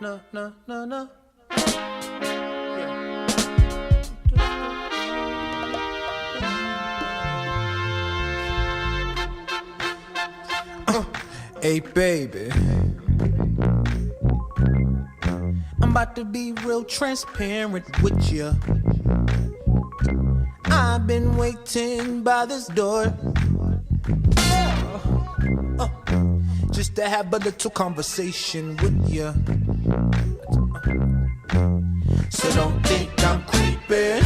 No. Hey baby, I'm about to be real transparent with you. I've been waiting by this door, just to have a little conversation with you. So don't think I'm creeping.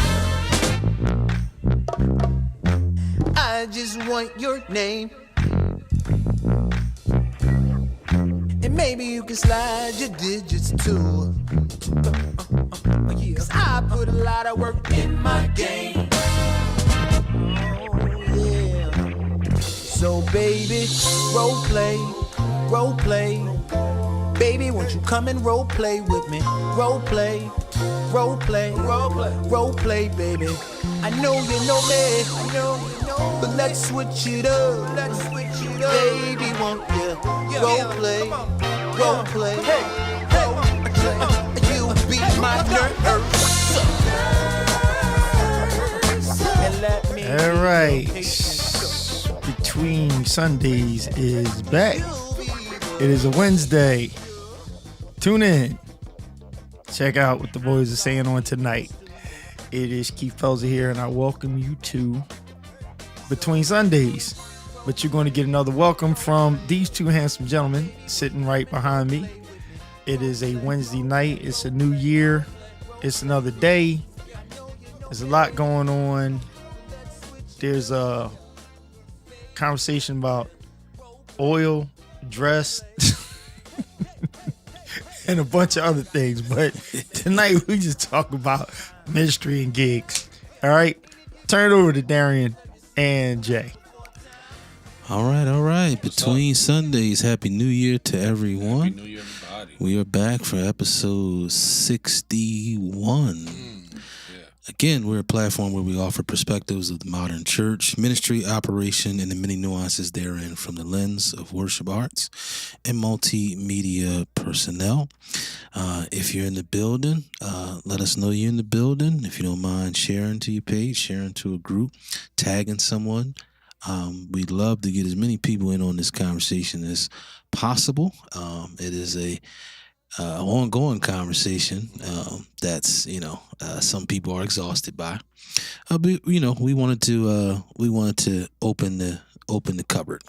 I just want your name. And maybe you can slide your digits too. Cause I put a lot of work in my game. Oh yeah. So baby, role play. Baby, won't you come and role play with me? Role play, baby. I know you know me, but let's switch it up. Baby, won't you role play? Hey, you beat my nerves. All right, Between Sundays is back. It is a Wednesday. Tune in. Check out what the boys are saying on tonight. It is Keith Pelzer here, and I welcome you to Between Sundays. But you're going to get another welcome from these two handsome gentlemen sitting right behind me. It is a Wednesday night. It's a new year. It's another day. There's a lot going on. There's a conversation about oil, dress, and a bunch of other things. But tonight we just talk about ministry and gigs. All right. Turn it over to Darian and Jay. All right. Between Sundays, Happy New Year to everyone. Happy New Year, everybody. We are back for episode 61. Again, we're a platform where we offer perspectives of the modern church, ministry, operation, and the many nuances therein from the lens of worship arts and multimedia personnel. If you're in the building, let us know you're in the building. If you don't mind sharing to your page, sharing to a group, tagging someone. We'd love to get as many people in on this conversation as possible. It is a ongoing conversation that's some people are exhausted by. But we wanted to open the cupboard.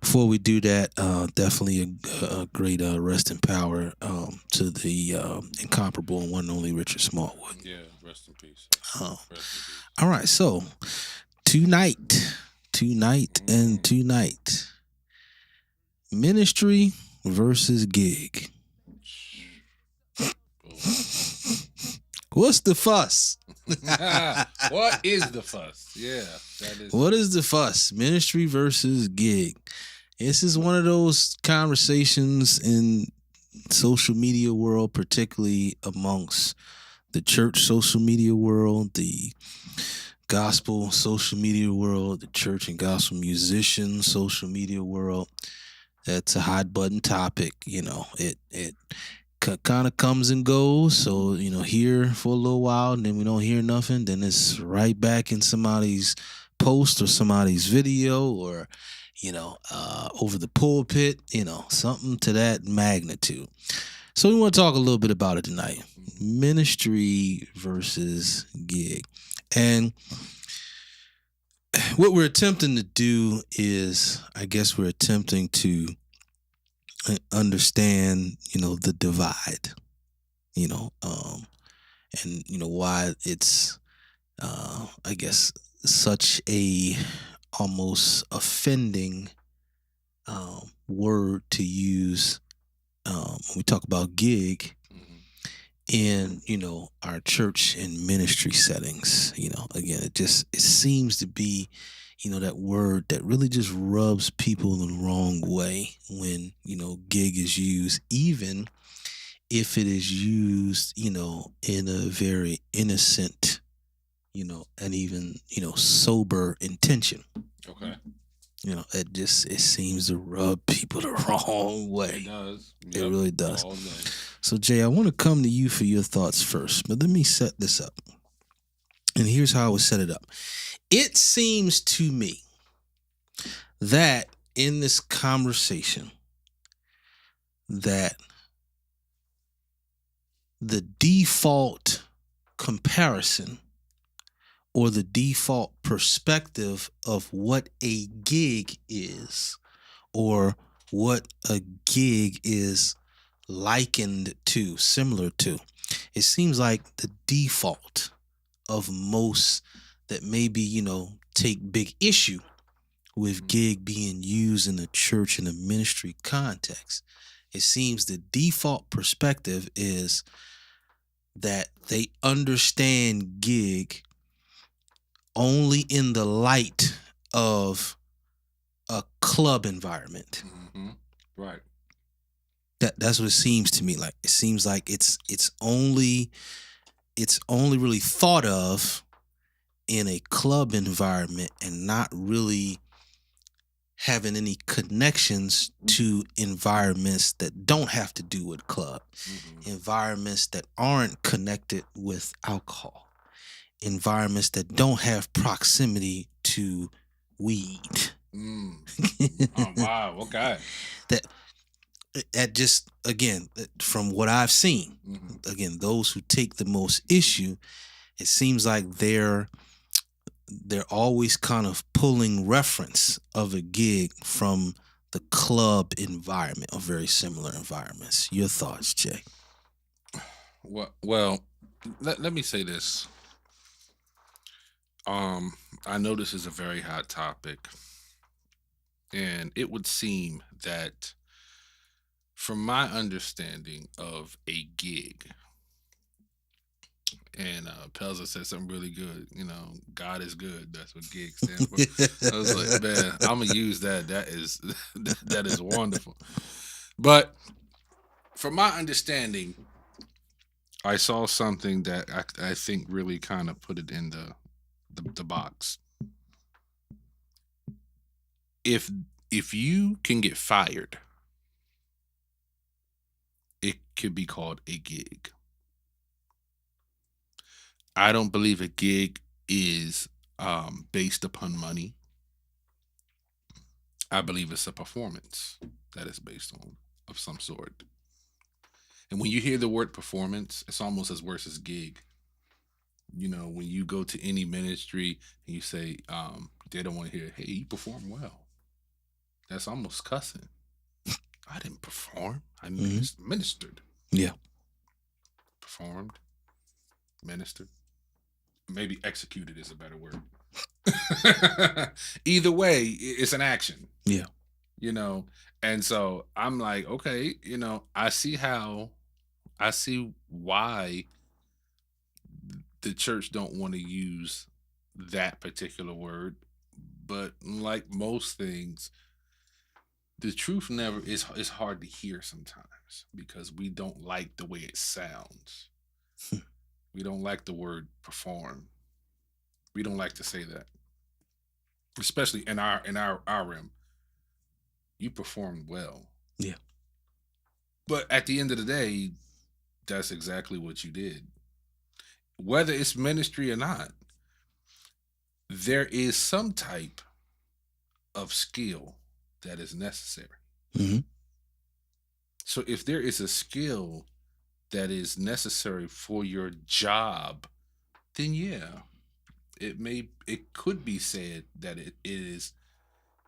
Before we do that, definitely a great rest in power to the incomparable and one and only Richard Smallwood. Yeah, rest in peace. All right, so tonight, ministry versus gig. What's the fuss? What is the fuss? Yeah, that is. What is the fuss? Ministry versus gig. This is one of those conversations in social media world, particularly amongst the church social media world, the gospel social media world, the church and gospel musician social media world. That's a hot button topic. It kind of comes and goes. So, here for a little while, and then we don't hear nothing. Then it's right back in somebody's post or somebody's video or, over the pulpit, something to that magnitude. So we want to talk a little bit about it tonight. Ministry versus gig. And what we're attempting to do is, I guess we're attempting to understand, the divide, and, why it's, I guess, such a almost offending word to use when we talk about gig in, our church and ministry settings. Again, it seems to be, that word that really just rubs people in the wrong way when, gig is used, even if it is used, in a very innocent, and even, sober intention. Okay. it seems to rub people the wrong It way. does. It really does. All day. So, Jay, I want to come to you for your thoughts first, but let me set this up. And here's how I would set it up. It seems to me that in this conversation, that the default comparison or the default perspective of what a gig is or what a gig is likened to, similar to, it seems like the default of most that maybe, take big issue with gig being used in the church and the ministry context. It seems the default perspective is that they understand gig only in the light of a club environment. Mm-hmm. Right. That's what it seems to me like. It seems like it's only really thought of in a club environment and not really having any connections to environments that don't have to do with club, environments that aren't connected with alcohol, environments that don't have proximity to weed. Oh, wow. Okay. That just, again, from what I've seen, again, those who take the most issue, it seems like they're always kind of pulling reference of a gig from the club environment or very similar environments. Your thoughts, Jay? Well, let me say this. I know this is a very hot topic, and it would seem that from my understanding of a gig, and Pelza said something really good, God is good. That's what gig stands for. I was like, man, I'm going to use that. That is wonderful. But from my understanding, I saw something that I think really kind of put it in the box. If you can get fired, it could be called a gig. I don't believe a gig is based upon money. I believe it's a performance that is based on of some sort. And when you hear the word performance, it's almost as worse as gig. When you go to any ministry and you say, they don't want to hear, hey, you perform well. That's almost cussing. I didn't perform. I ministered. Yeah. Performed. Ministered. Maybe executed is a better word. Either way, it's an action. Yeah. And so I'm like, okay, I see why the church don't want to use that particular word, but like most things, the truth never is hard to hear sometimes because we don't like the way it sounds. We don't like the word perform. We don't like to say that, especially in our realm. You performed well. Yeah. But at the end of the day, that's exactly what you did. Whether it's ministry or not, there is some type of skill that is necessary. Mm-hmm. So if there is a skill that is necessary for your job, then yeah, it could be said that it is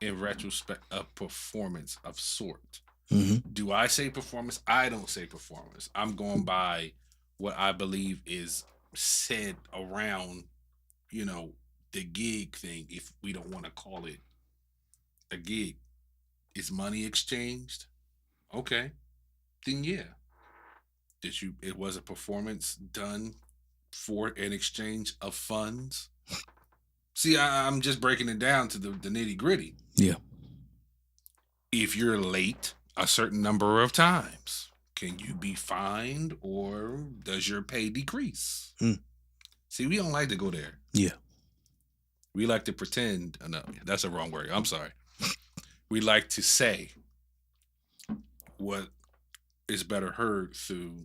in retrospect a performance of sort. Mm-hmm. Do I say performance? I don't say performance. I'm going by what I believe is said around, the gig thing, if we don't want to call it a gig. Is money exchanged? Okay. Then yeah. It was a performance done for an exchange of funds? See, I'm just breaking it down to the nitty gritty. Yeah. If you're late a certain number of times, can you be fined or does your pay decrease? See, we don't like to go there. Yeah. We like to pretend. No, that's a wrong word. I'm sorry. we like to say what is better heard through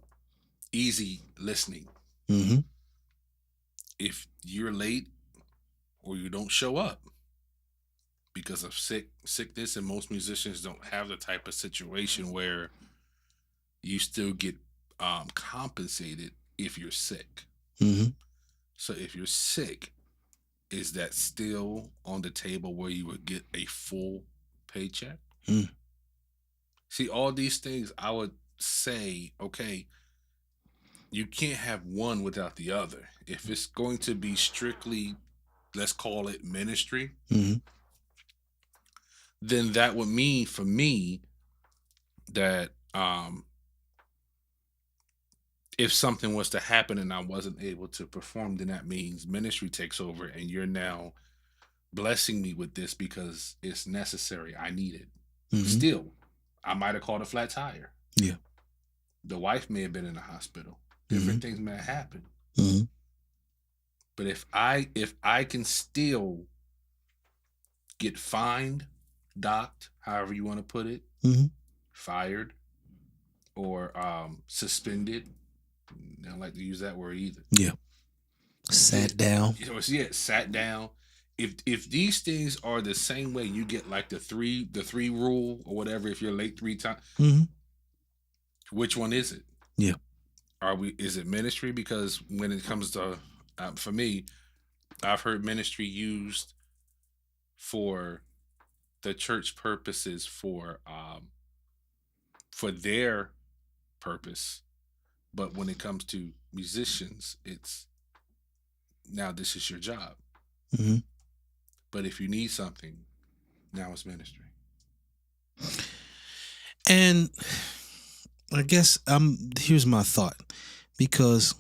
easy listening. Mm-hmm. If you're late or you don't show up because of sickness, and most musicians don't have the type of situation where you still get compensated if you're sick. Mm-hmm. So if you're sick, is that still on the table where you would get a full paycheck? Mm. See, all these things I would say, okay, you can't have one without the other. If it's going to be strictly, let's call it ministry, Mm-hmm. then that would mean for me that if something was to happen and I wasn't able to perform, then that means ministry takes over and you're now blessing me with this because it's necessary. I need it. Mm-hmm. Still, I might have caught a flat tire. Yeah. The wife may have been in the hospital. Different things may have happened. Mm-hmm. But if I can still get fined, docked, however you want to put it, Mm-hmm. fired, or suspended, I don't like to use that word either. Yeah. Sat down. You know, sat down. If these things are the same way, you get like the three rule or whatever. If you're late 3 times, Mm-hmm. which one is it? Yeah. Is it ministry? Because when it comes to for me, I've heard ministry used for the church purposes for their purpose, but when it comes to musicians, it's now this is your job. Mm-hmm. But if you need something, now it's ministry. And I guess here's my thought, because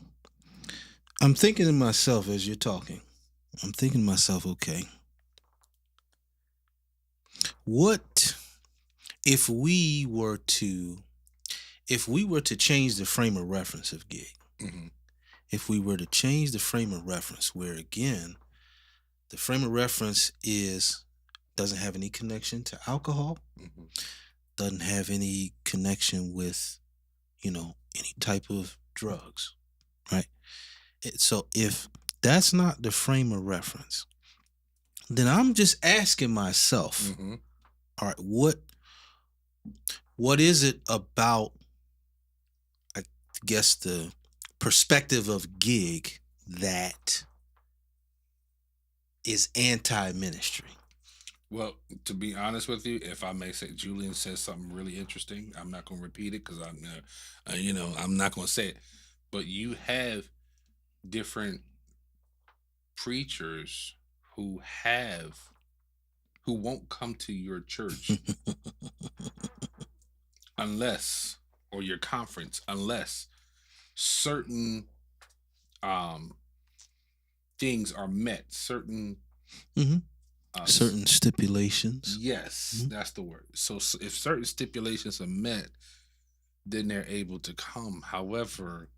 I'm thinking to myself as you're talking, I'm thinking to myself, okay, what if we were to change the frame of reference of gig? Mm-hmm. If we were to change the frame of reference, where again, the frame of reference doesn't have any connection to alcohol, Mm-hmm. doesn't have any connection with, any type of drugs, right? So if that's not the frame of reference, then I'm just asking myself, Mm-hmm. all right, what is it about, I guess, the perspective of gig that is anti-ministry? Well, to be honest with you, if I may say, Julian says something really interesting. I'm not going to repeat it because I'm not going to say it. But you have different preachers who won't come to your church unless, or your conference, unless certain things are met, certain Mm-hmm. Certain stipulations. Yes, Mhm. that's the word. So if certain stipulations are met, then they're able to come. However,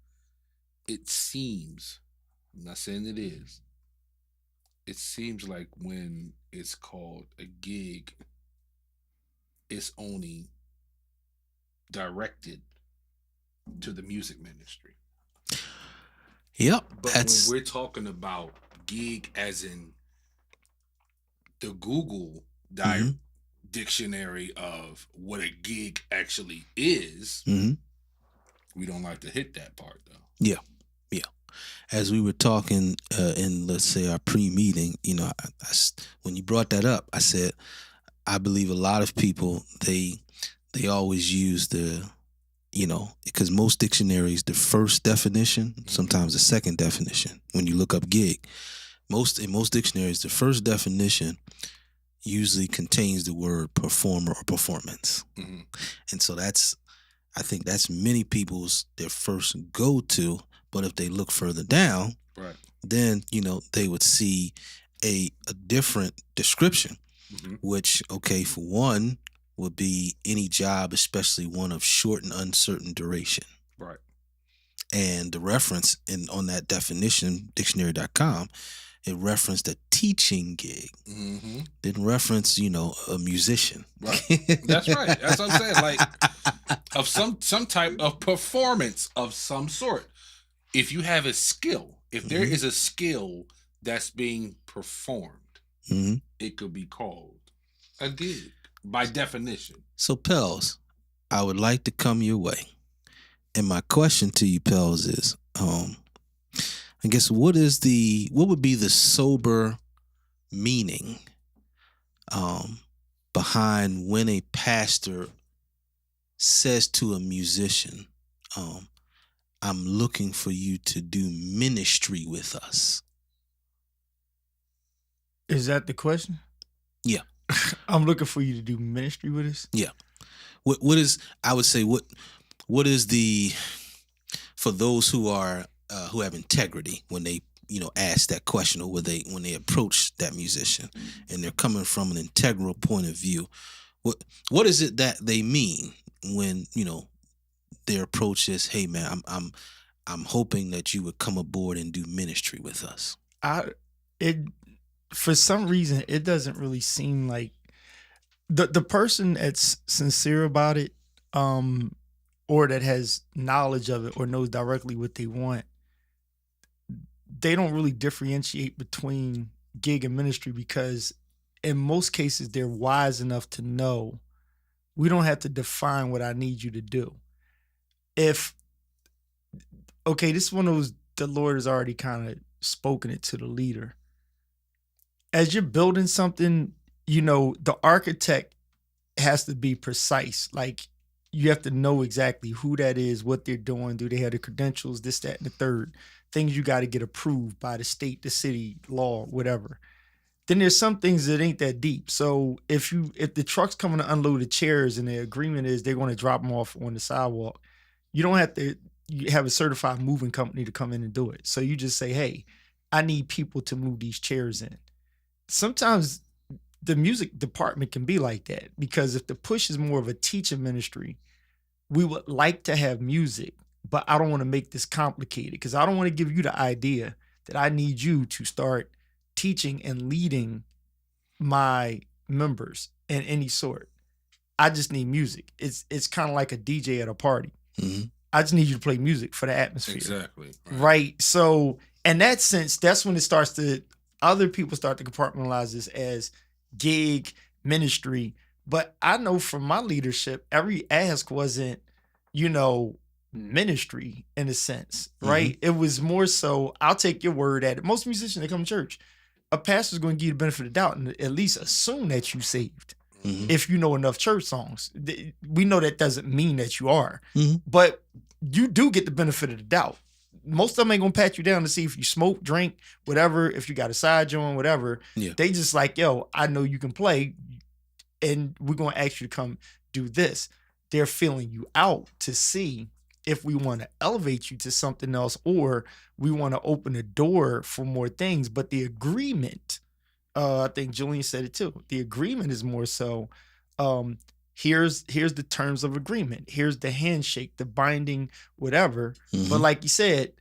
it seems, I'm not saying it seems like when it's called a gig, it's only directed to the music ministry. Yep. But when we're talking about gig as in the Google Mhm. dictionary of what a gig actually is, Mhm. we don't like to hit that part though. Yeah. As we were talking in, let's say, our pre-meeting, when you brought that up, I said, I believe a lot of people, they always use because most dictionaries, the first definition, sometimes the second definition, when you look up gig, in most dictionaries, the first definition usually contains the word performer or performance. Mm-hmm. And so I think that's many people's, their first go-to. But if they look further down, Right. then, they would see a different description, Mm-hmm. which, okay, for one, would be any job, especially one of short and uncertain duration. Right. And the reference on that definition, dictionary.com, It referenced a teaching gig. Mm-hmm. Didn't reference, a musician. Right. That's right. That's what I'm saying. Like of some type of performance of some sort. If you have a skill, if there is a skill that's being performed, it could be called a gig by definition. So, Pels, I would like to come your way. And my question to you, Pels, is I guess what would be the sober meaning behind when a pastor says to a musician, I'm looking for you to do ministry with us? Is that the question? Yeah. I'm looking for you to do ministry with us? Yeah. What is, I would say, what is the, for those who are who have integrity when they ask that question, or when they approach that musician and they're coming from an integral point of view, what is it that they mean when their approach is, hey man, I'm hoping that you would come aboard and do ministry with us? For some reason it doesn't really seem like the person that's sincere about it, or that has knowledge of it or knows directly what they want, they don't really differentiate between gig and ministry, because in most cases they're wise enough to know we don't have to define what I need you to do. This is one of those, the Lord has already kind of spoken it to the leader. As you're building something, the architect has to be precise. Like, you have to know exactly who that is, what they're doing. Do they have the credentials, this, that, and the third? Things you got to get approved by the state, the city, law, whatever. Then there's some things that ain't that deep. So if the truck's coming to unload the chairs and the agreement is they're going to drop them off on the sidewalk, you don't have to have a certified moving company to come in and do it. So you just say, hey, I need people to move these chairs in. Sometimes the music department can be like that, because if the push is more of a teaching ministry, we would like to have music, but I don't want to make this complicated, because I don't want to give you the idea that I need you to start teaching and leading my members in any sort. I just need music. It's kind of like a DJ at a party. Mm-hmm. I just need you to play music for the atmosphere. Exactly. Right. So in that sense, that's when other people start to compartmentalize this as gig, ministry. But I know from my leadership, every ask wasn't, ministry in a sense, right? It was more so, I'll take your word at it. Most musicians that come to church, a pastor's going to give you the benefit of the doubt and at least assume that you saved. If you know enough church songs. We know that doesn't mean that you are, but you do get the benefit of the doubt. Most of them ain't gonna pat you down to see if you smoke, drink, whatever, if you got a side joint, whatever. Yeah. They just like, yo, I know you can play, and we're gonna ask you to come do this. They're feeling you out to see if we want to elevate you to something else, or we want to open a door for more things. But the agreement, I think Julian said it too. The agreement is more so, here's the terms of agreement. Here's the handshake, the binding, whatever. But like you said,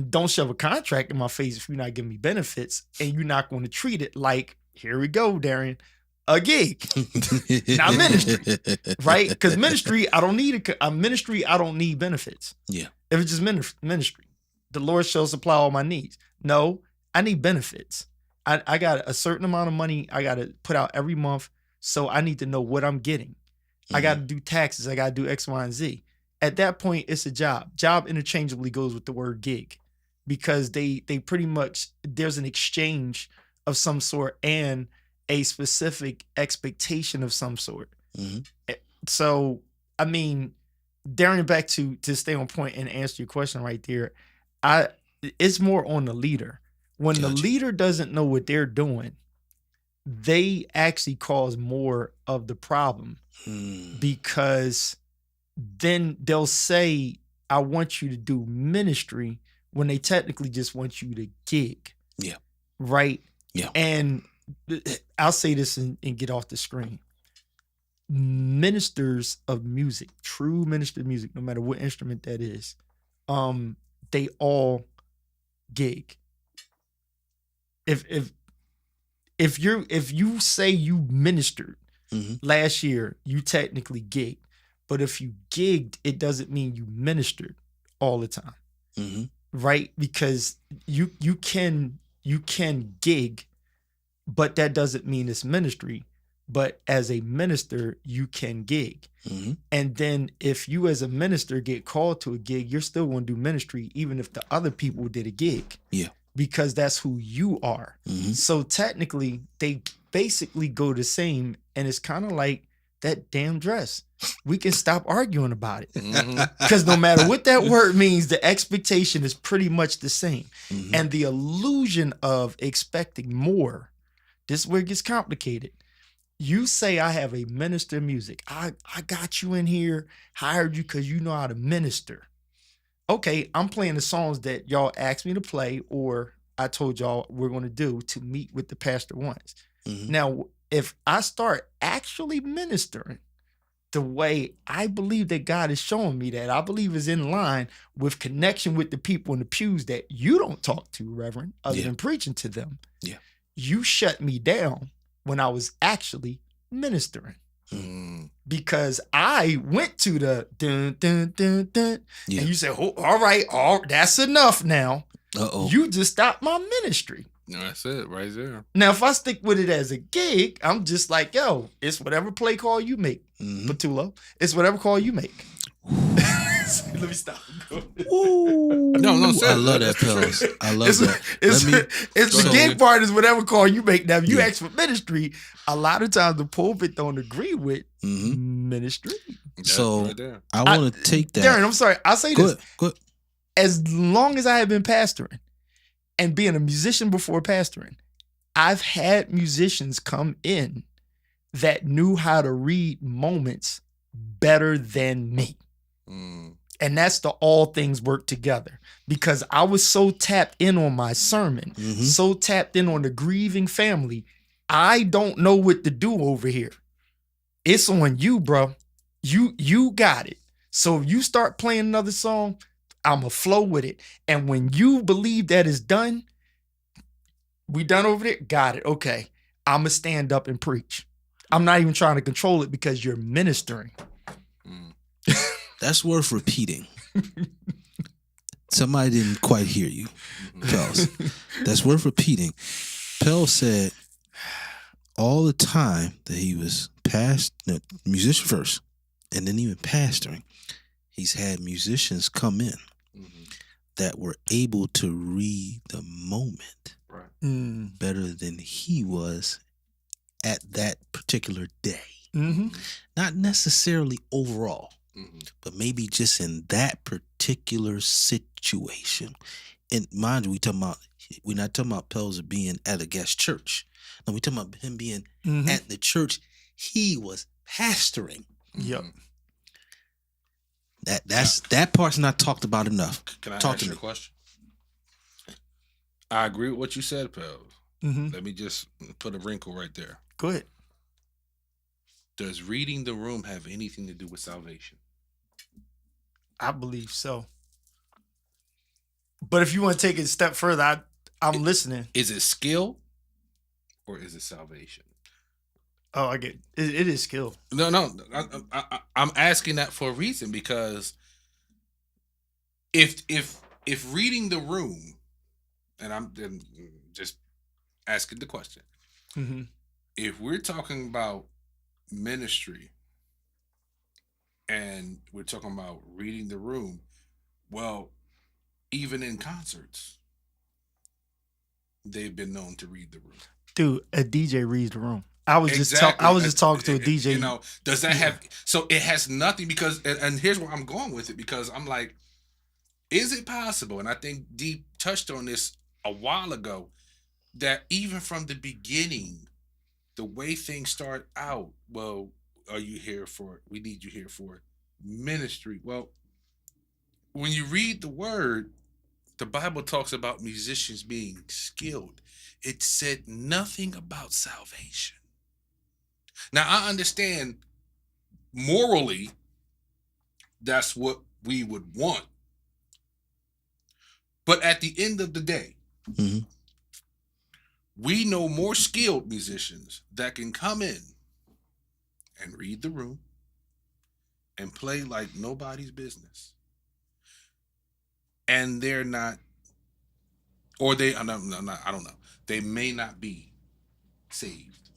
don't shove a contract in my face if you're not giving me benefits, and you're not going to treat it like, here we go, Darian, a gig, not ministry, right? Because ministry, I don't need ministry. I don't need benefits. Yeah. If it's just ministry, the Lord shall supply all my needs. No, I need benefits. I got a certain amount of money I got to put out every month, so I need to know what I'm getting. I got to do taxes. I got to do X, Y, and Z. At that point, it's a job. Job interchangeably goes with the word gig, because they pretty much, there's an exchange of some sort and a specific expectation of some sort. So, I mean, Darren, back to stay on point and answer your question right there, it's more on the leader. When the leader doesn't know what they're doing, they actually cause more of the problem, because then they'll say, I want you to do ministry, when they technically just want you to gig. Yeah. Right? Yeah. And I'll say this and get off the screen. Ministers of music, true minister of music, no matter what instrument that is, they all gig. if you say you ministered Mhm. last year, you technically gigged. But if you gigged, it doesn't mean you ministered all the time. Mm-hmm. Right? Because you can gig, but that doesn't mean it's ministry. But as a minister, you can gig. Mm-hmm. And then if you as a minister get called to a gig, you're still going to do ministry, even if the other people did a gig. Yeah. Because that's who you are. Mm-hmm. So technically, they basically go the same. And it's kind of like that damn dress. We can stop arguing about it. Because no matter what that word means, the expectation is pretty much the same. Mm-hmm. And the illusion of expecting more, this is where it gets complicated. You say, I have a minister of music. I got you in here, hired you because you know how to minister. Okay, I'm playing the songs that y'all asked me to play or I told y'all we're going to do to meet with the pastor once. Mm-hmm. Now, if I start actually ministering the way I believe that God is showing me that I believe is in line with connection with the people in the pews that you don't talk to, Reverend, other Yeah. than preaching to them. Yeah. You shut me down when I was actually ministering. Because I went to the dun dun dun dun, Yeah. and you said, oh, all right, that's enough now. Uh-oh. You just stopped my ministry. That's it right there. Now, if I stick with it as a gig, I'm just like, yo, it's whatever play call you make, Mm-hmm. Patulo. It's whatever call you make. Let me stop. No, I sir. love that, Pels. I love It's, that. it's, Let me- it's the So- gig part is whatever call you make. Now, if you Yeah. ask for ministry, a lot of times the pulpit don't agree with Mhm. ministry. That's So right there. I want to take that. Darren, I'm sorry. I'll say Go this. ahead. Go ahead. As long as I have been pastoring and being a musician before pastoring, I've had musicians come in that knew how to read moments better than me. And that's the all things work together, because I was so tapped in on my sermon, Mhm. so tapped in on the grieving family. I don't know what to do over here. It's on you, bro. You got it. So if you start playing another song, I'ma flow with it. And when you believe that is done, we done over there? Got it. Okay. I'ma stand up and preach. I'm not even trying to control it because you're ministering. That's worth repeating. Somebody didn't quite hear you, Pels. That's worth repeating. Pels said all the time that he was musician first, and then even pastoring, he's had musicians come in that were able to read the moment Right. better than he was at that particular day. Mm-hmm. Not necessarily overall, Mm-hmm. but maybe just in that particular situation. And mind you, we're not talking about Pels being at a guest church. No, we're talking about him being Mm-hmm. at the church he was pastoring. Yep. That part's not talked about enough. Can I Talk ask to you me. a question? I agree with what you said, Pels. Mm-hmm. Let me just put a wrinkle right there. Go ahead. Does reading the room have anything to do with salvation? I believe so. But if you want to take it a step further, I'm listening. Is it skill or is it salvation? Oh, I get it. It is skill. No. I'm asking that for a reason, because if reading the room, and I'm then just asking the question, Mm-hmm. if we're talking about ministry and we're talking about reading the room, well, even in concerts, they've been known to read the room. Dude, a DJ reads the room. I was just Exactly. talking to a DJ. You know, does that have? So it has nothing, because, and here's where I'm going with it, because I'm like, is it possible? And I think Deep touched on this a while ago, that even from the beginning, the way things start out, well, are you here for? We need you here for ministry. Well, when you read the word, the Bible talks about musicians being skilled. It said nothing about salvation. Now, I understand morally that's what we would want. But at the end of the day, Mhm. We know more skilled musicians that can come in and read the room and play like nobody's business. And they're not, or they, I don't know. They may not be saved,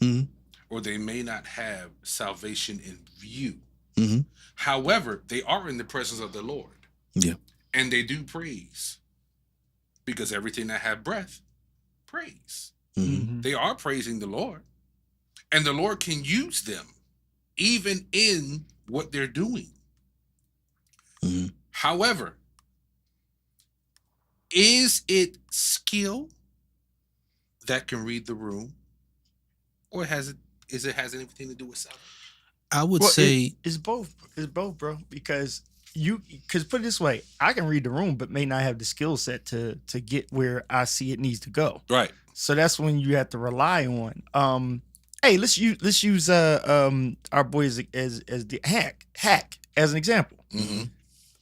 or they may not have salvation in view. However, they are in the presence of the Lord. Yeah. And they do praise, because everything that have breath, praise. They are praising the Lord, and the Lord can use them even in what they're doing. However, is it skill that can read the room, or has anything to do with salvation? I would say it's both. It's both, bro. Because put it this way, I can read the room, but may not have the skill set to get where I see it needs to go. Right. So that's when you have to rely on. Hey, let's use our boys as the hack as an example.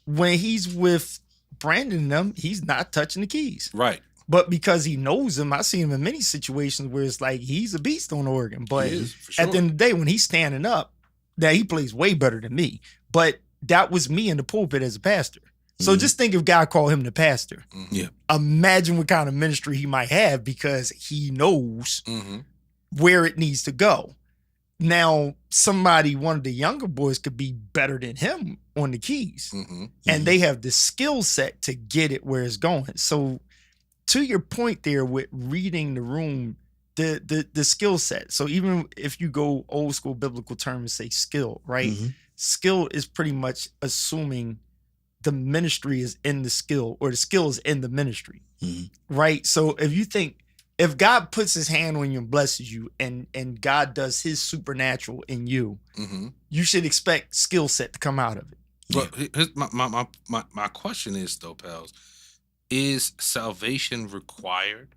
When he's with Brandon and them, he's not touching the keys. Right. But because he knows him, I see him in many situations where it's like he's a beast on the organ. But He is, for sure. at the end of the day, when he's standing up, now he plays way better than me. But that was me in the pulpit as a pastor. So just think if God called him the pastor. Yeah. Imagine what kind of ministry he might have, because he knows where it needs to go. Now, one of the younger boys could be better than him on the keys. And they have the skill set to get it where it's going. So to your point there with reading the room, the skill set. So even if you go old school biblical term and say skill, right? Skill is pretty much assuming the ministry is in the skill, or the skill is in the ministry, right? So if God puts his hand on you and blesses you, and God does his supernatural in you, you should expect skill set to come out of it. But here's my question is though, pals, is salvation required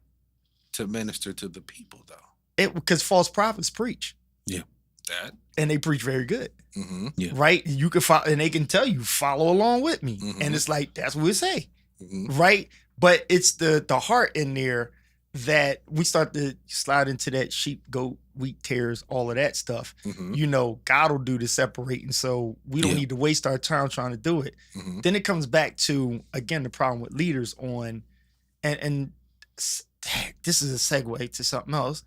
to minister to the people though? Because false prophets preach. Yeah. That. And they preach very good. Yeah. Right? You can follow, and they can tell you, follow along with me. And it's like, that's what we say. Right? But it's the heart in there that we start to slide into that sheep, goat, wheat, tares, all of that stuff. God will do the separating. So we don't need to waste our time trying to do it. Then it comes back to, again, the problem with leaders and this is a segue to something else.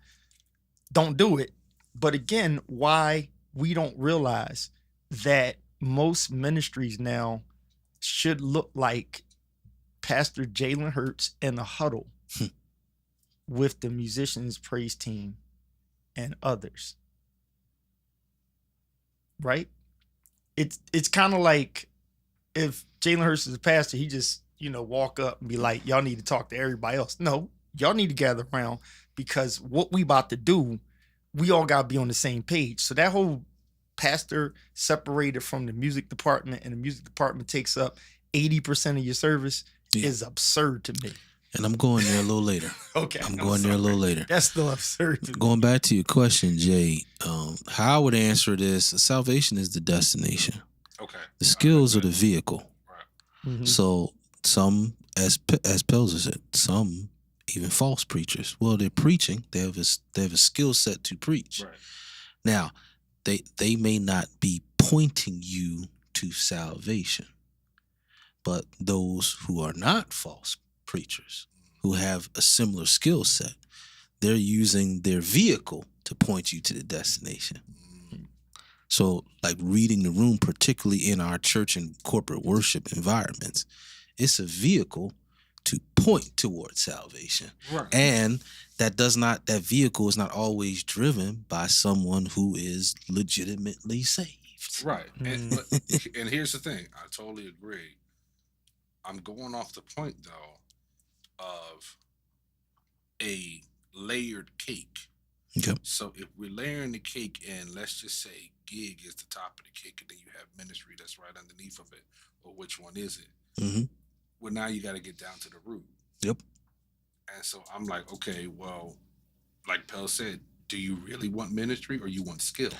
Don't do it. But again, why we don't realize that most ministries now should look like Pastor Jalen Hurts in the huddle with the musicians praise team and others. Right? It's kind of like if Jalen Hurts is a pastor, he just, walk up and be like, y'all need to talk to everybody else. No, y'all need to gather around, because what we about to do, we all got to be on the same page. So that whole pastor separated from the music department, and the music department takes up 80% of your service is absurd to me. And I'm going there a little later. Okay. I'm going there a little later. That's still absurd to me. Going back to your question, Jay, how I would answer this, salvation is the destination. Okay. The skills are the vehicle. Right. So some, as Pelzer said, some even false preachers. Well, they're preaching. They have a skill set to preach. Right. Now, they may not be pointing you to salvation, but those who are not false preachers, who have a similar skill set, they're using their vehicle to point you to the destination. So, like reading the room, particularly in our church and corporate worship environments, it's a vehicle to point towards salvation. Right. And that vehicle is not always driven by someone who is legitimately saved. Right. And here's the thing. I totally agree. I'm going off the point, though, of a layered cake. Okay. So if we're layering the cake in, let's just say gig is the top of the cake, and then you have ministry that's right underneath of it, or which one is it? Well, now you got to get down to the root. Yep. And so I'm like, okay, well, like Pell said, do you really want ministry or you want skill?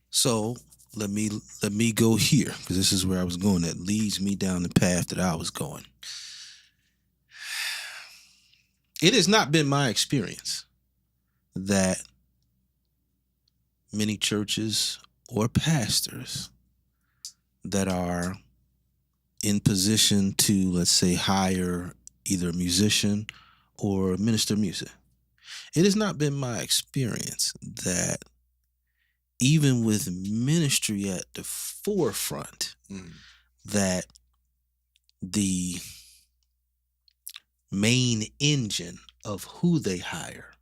So let me go here, because this is where I was going. That leads me down the path that I was going. It has not been my experience that many churches or pastors that are in position to, let's say, hire either a musician or minister music. It has not been my experience that even with ministry at the forefront, that the main engine of who they hire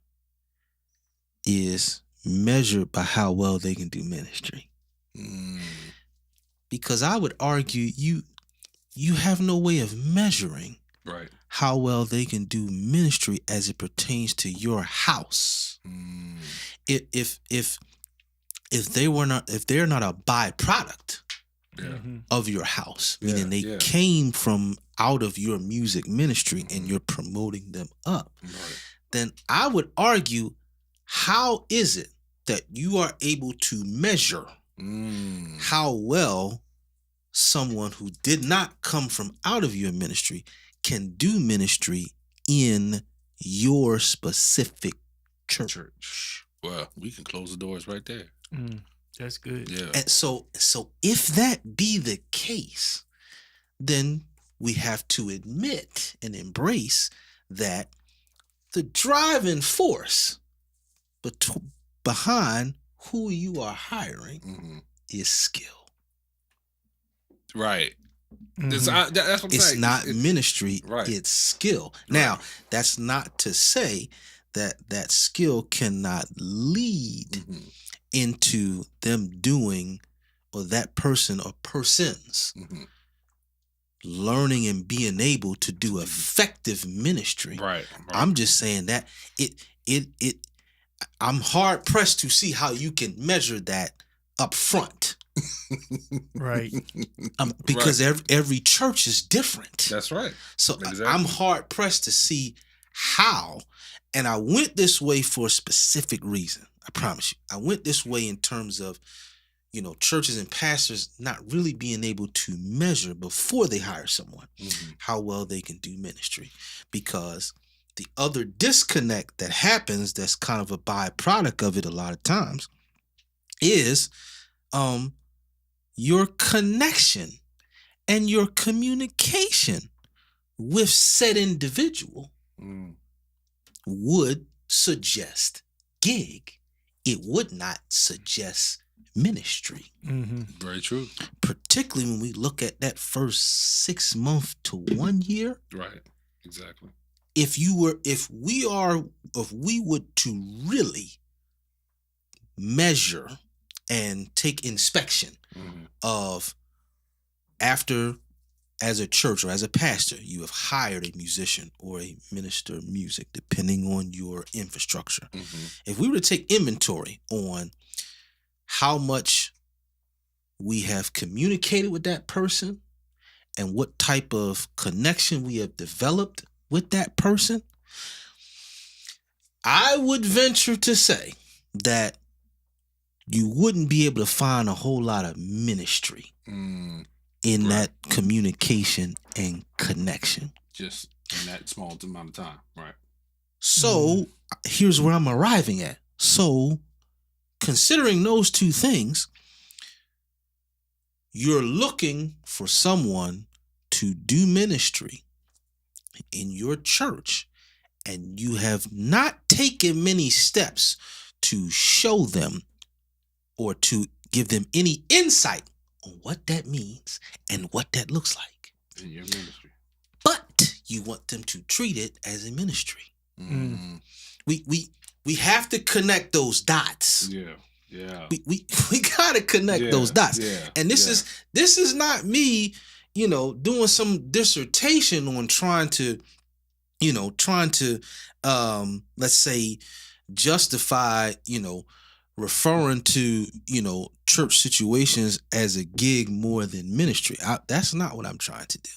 is measured by how well they can do ministry. Because I would argue you have no way of measuring Right. how well they can do ministry as it pertains to your house. If they're not a byproduct of your house, meaning they came from out of your music ministry and you're promoting them up, then I would argue, how is it that you are able to measure how well someone who did not come from out of your ministry can do ministry in your specific church? Well, we can close the doors right there. That's good. Yeah. And so if that be the case, then we have to admit and embrace that the driving force behind who you are hiring is skill. Right. That's what I'm It's saying. not ministry, right. It's skill. Now, that's not to say that skill cannot lead into them doing, or that person or persons learning and being able to do effective ministry. Right. I'm just saying that I'm hard pressed to see how you can measure that up front. Right. Because every church is different. That's right. So Exactly. I'm hard pressed to see how. And I went this way for a specific reason. I promise you. I went this way in terms of, churches and pastors not really being able to measure before they hire someone how well they can do ministry. Because the other disconnect that happens, that's kind of a byproduct of it a lot of times, is your connection and your communication with said individual would suggest gig. It would not suggest ministry. Very true. Particularly when we look at that first 6 months to 1 year. Right. Exactly. If we would to really measure and take inspection of, after, as a church or as a pastor, you have hired a musician or a minister of music, depending on your infrastructure. If we were to take inventory on how much we have communicated with that person and what type of connection we have developed with that person, I would venture to say that you wouldn't be able to find a whole lot of ministry in that communication and connection. Just in that small amount of time. Right. So here's where I'm arriving at. So considering those two things, you're looking for someone to do ministry in your church, and you have not taken many steps to show them or to give them any insight on what that means and what that looks like. In your ministry. But you want them to treat it as a ministry. We have to connect those dots. Yeah. Yeah. We gotta connect those dots. Yeah. And this is not me, doing some dissertation on trying to let's say justify, referring to, church situations as a gig more than ministry. That's not what I'm trying to do.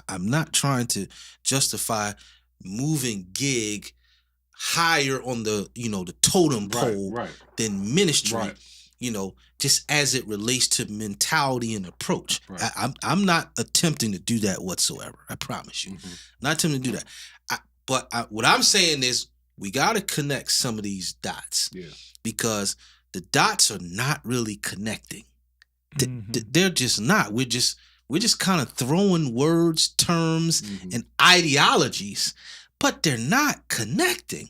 I'm not trying to justify moving gig higher on the, the totem pole than ministry, just as it relates to mentality and approach. Right. I'm not attempting to do that whatsoever. I promise you. Not attempting to do that. But what I'm saying is, we got to connect some of these dots because the dots are not really connecting. They're just not. We're just kind of throwing words, terms, and ideologies, but they're not connecting.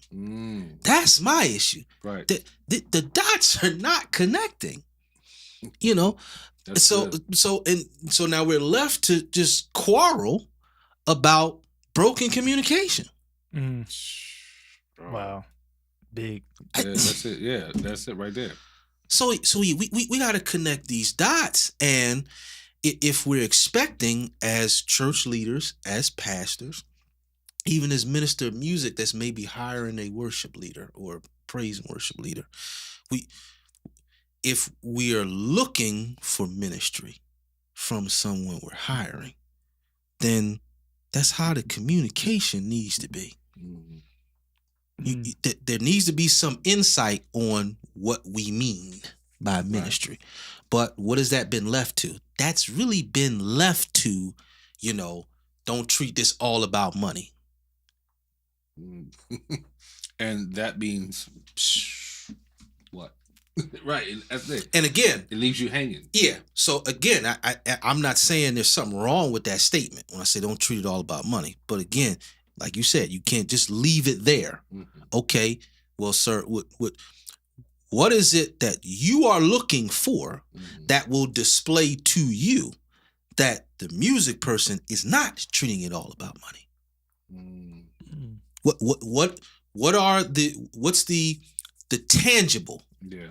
That's my issue. Right. The dots are not connecting. You know, so now we're left to just quarrel about broken communication. Wow, big. Yeah, that's it. Yeah, that's it right there. So we got to connect these dots, and if we're expecting as church leaders, as pastors, even as minister of music, that's maybe hiring a worship leader or praise and worship leader, if we are looking for ministry from someone we're hiring, then that's how the communication needs to be. There needs to be some insight on what we mean by ministry. Right. But what has that been left to? That's really been left to, don't treat this all about money. And that means what? Right. That's it. And again, it leaves you hanging. Yeah. So again, I'm not saying there's something wrong with that statement when I say don't treat it all about money. But again, like you said, you can't just leave it there. Okay. Well, sir, what is it that you are looking for that will display to you that the music person is not treating it all about money? What's the tangible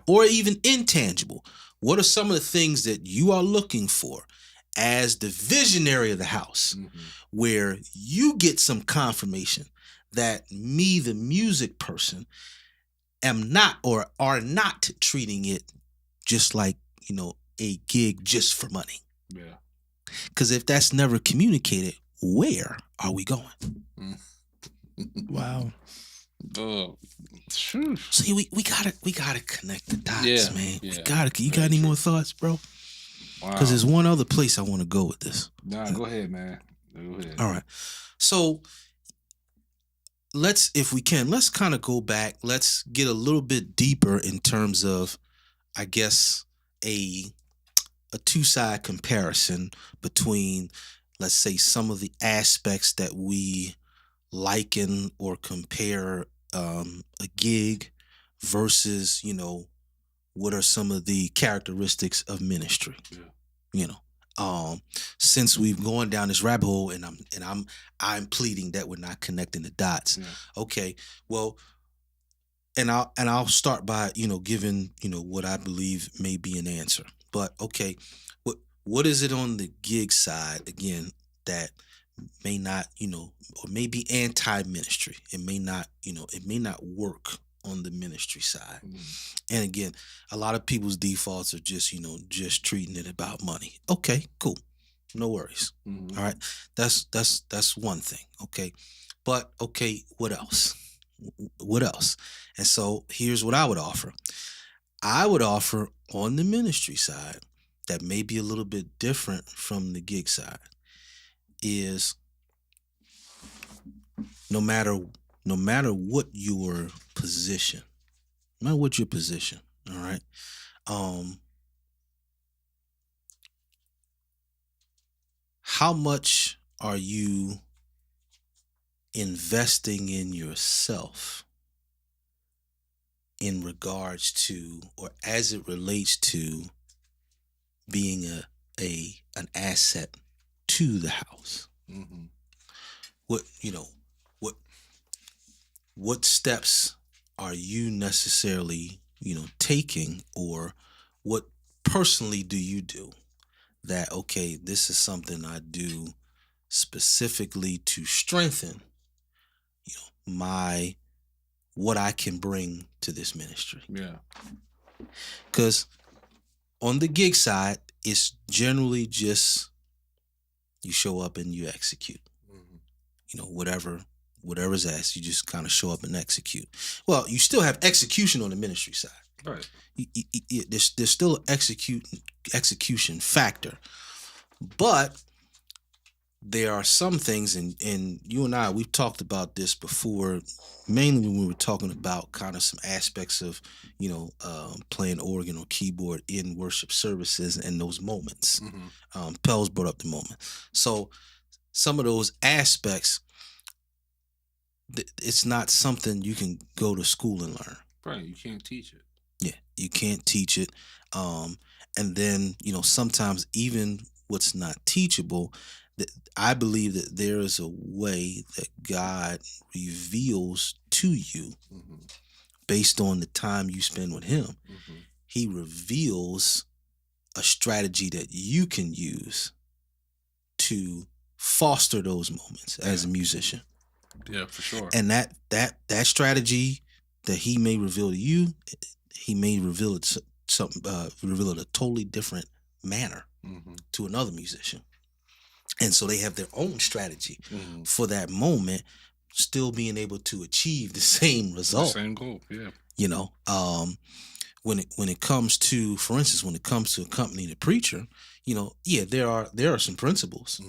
or even intangible? What are some of the things that you are looking for as the visionary of the house, where you get some confirmation that me, the music person, am not or are not treating it just like, a gig just for money? Yeah. Because if that's never communicated, where are we going? Wow. See, we gotta connect the dots, man. Yeah. You got any more thoughts, bro? Because there's one other place I want to go with this. Nah, go ahead, man. Go ahead. All right. So let's kind of go back. Let's get a little bit deeper in terms of, I guess, a two-side comparison between, let's say, some of the aspects that we liken or compare a gig versus, what are some of the characteristics of ministry? Since we've gone down this rabbit hole, and I'm pleading that we're not connecting the dots. Yeah. Okay, well, and I'll start by giving what I believe may be an answer. But okay, what is it on the gig side again that may not or may be anti-ministry? It may not it may not work on the ministry side. And again, a lot of people's defaults are just just treating it about money. Okay, cool, no worries. All right, that's one thing. Okay, but okay, what else? And so here's what I would offer. I would offer on the ministry side that may be a little bit different from the gig side is no matter what your position, all right, how much are you investing in yourself in regards to, or as it relates to, being an asset to the house? What steps are you necessarily taking, or what personally do you do that, okay, this is something I do specifically to strengthen what I can bring to this ministry? Yeah. Because on the gig side, it's generally just you show up and you execute. Whatever's asked, you just kind of show up and execute. Well, you still have execution on the ministry side. Right. There's still an execution factor. But there are some things, and you and I, we've talked about this before, mainly when we were talking about kind of some aspects of, playing organ or keyboard in worship services and those moments. Pels brought up the moment. So some of those aspects, it's not something you can go to school and learn. Right, you can't teach it. Yeah, you can't teach it. And then, sometimes even what's not teachable, I believe that there is a way that God reveals to you based on the time you spend with him. He reveals a strategy that you can use to foster those moments as a musician. Yeah, for sure. And that strategy that he may reveal to you, he may reveal it reveal it a totally different manner to another musician. And so they have their own strategy for that moment, still being able to achieve the same result. The same goal, yeah. When it comes to, for instance, when it comes to accompanying a preacher, there are some principles,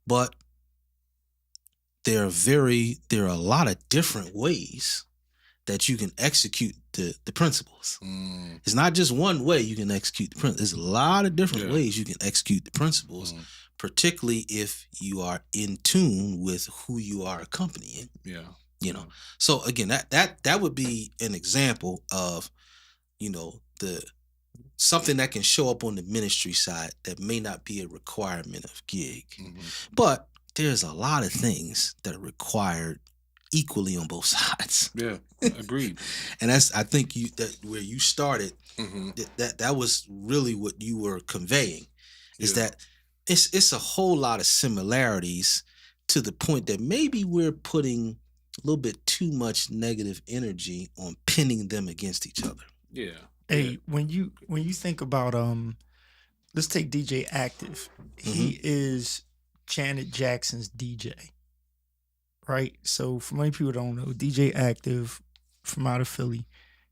but there are a lot of different ways that you can execute the principles. It's not just one way you can execute the principles. There's a lot of different ways you can execute the principles, particularly if you are in tune with who you are accompanying. Yeah. So again, that would be an example of, the something that can show up on the ministry side that may not be a requirement of gig. But there's a lot of things that are required equally on both sides. Yeah, agreed. And that's, I think, that where you started, that was really what you were conveying, is that it's a whole lot of similarities to the point that maybe we're putting a little bit too much negative energy on pinning them against each other. Yeah. Hey, when you think about let's take DJ Active. He is Janet Jackson's DJ. Right? So for many people who don't know, DJ Active from out of Philly,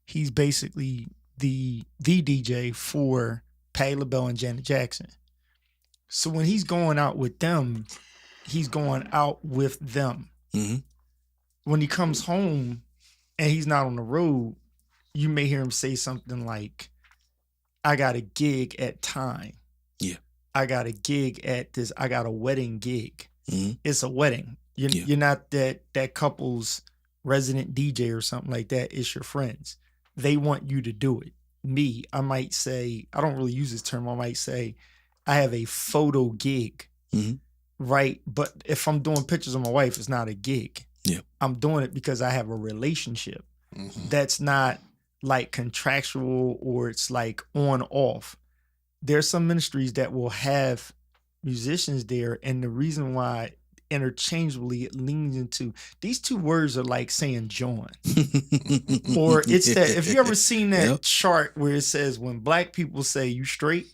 he's basically the DJ for Patti LaBelle and Janet Jackson. So when he's going out with them, he's going out with them. When he comes home and he's not on the road, you may hear him say something like, I got a gig at Time. Yeah. I got a gig at this. I got a wedding gig. It's a wedding. You're not that couple's resident DJ or something like that. It's your friends. They want you to do it. Me, I might say, I don't really use this term. I might say, I have a photo gig, right? But if I'm doing pictures of my wife, it's not a gig. Yeah. I'm doing it because I have a relationship that's not like contractual or it's like on off. There's some ministries that will have musicians there, and the reason why interchangeably it leans into, these two words are like saying John. Or it's that, if you ever seen that chart where it says when black people say you straight,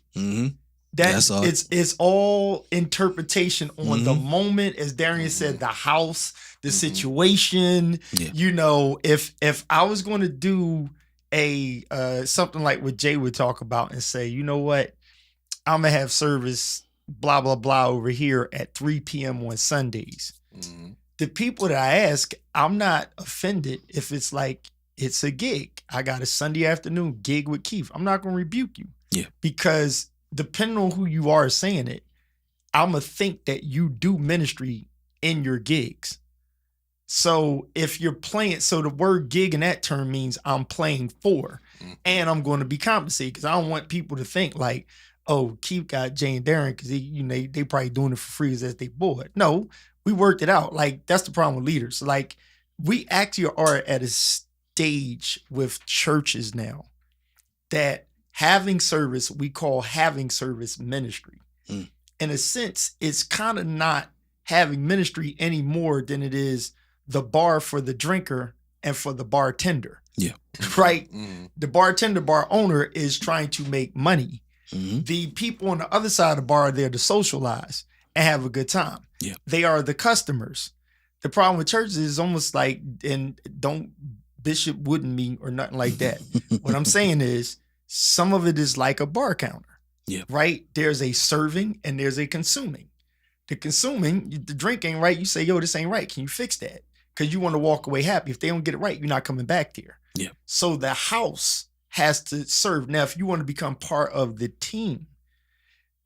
that's it's all interpretation on the moment, as Darian said, the house, the situation. If I was going to do a something like what Jay would talk about and say, you know what, I'm gonna have service blah blah blah over here at 3 p.m. on Sundays. The people that I ask, I'm not offended if it's like it's a gig. I got a Sunday afternoon gig with Keith. I'm not gonna rebuke you. Yeah. Because depending on who you are saying it, I'm gonna think that you do ministry in your gigs. So if you're playing, so the word gig in that term means I'm playing for, and I'm going to be compensated, because I don't want people to think like, oh, Keith got Jay and Darren because they probably doing it for free as they bored. No, we worked it out. Like, that's the problem with leaders. Like, we actually are at a stage with churches now that having service, we call having service ministry. In a sense, it's kind of not having ministry any more than it is the bar for the drinker and for the bartender. Yeah. Right? The bartender, bar owner is trying to make money. The people on the other side of the bar are there to socialize and have a good time. Yeah. They are the customers. The problem with churches is almost like, and don't Bishop wouldn't me or nothing like that. What I'm saying is some of it is like a bar counter. Yeah. Right? There's a serving and there's a consuming. The consuming, the drink ain't right. You say, yo, this ain't right. Can you fix that? Because you want to walk away happy. If they don't get it right, you're not coming back there. Yeah. So the house has to serve. Now, if you want to become part of the team,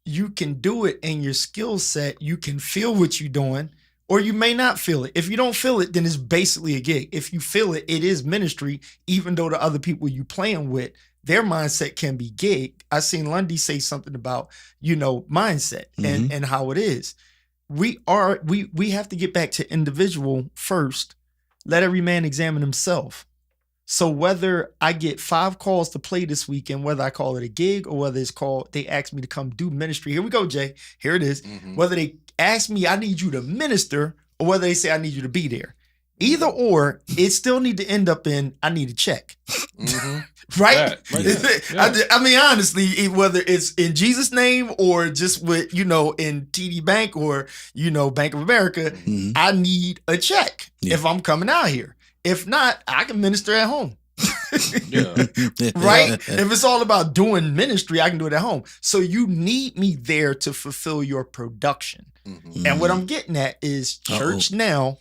you can do it in your skill set. You can feel what you're doing, or you may not feel it. If you don't feel it, then it's basically a gig. If you feel it, it is ministry, even though the other people you playing with, their mindset can be gig. I seen Lundy say something about, mindset and how it is. We have to get back to individual first. Let every man examine himself. So whether I get 5 calls to play this weekend, whether I call it a gig or whether it's called, they ask me to come do ministry. Here we go, Jay. Here it is. Whether they ask me, I need you to minister, or whether they say, I need you to be there. Either or, it still need to end up in, I need a check. Right? Yeah. I mean, honestly, whether it's in Jesus' name or just with, in TD Bank or, Bank of America, I need a check if I'm coming out here. If not, I can minister at home. Right? If it's all about doing ministry, I can do it at home. So you need me there to fulfill your production. And what I'm getting at is church now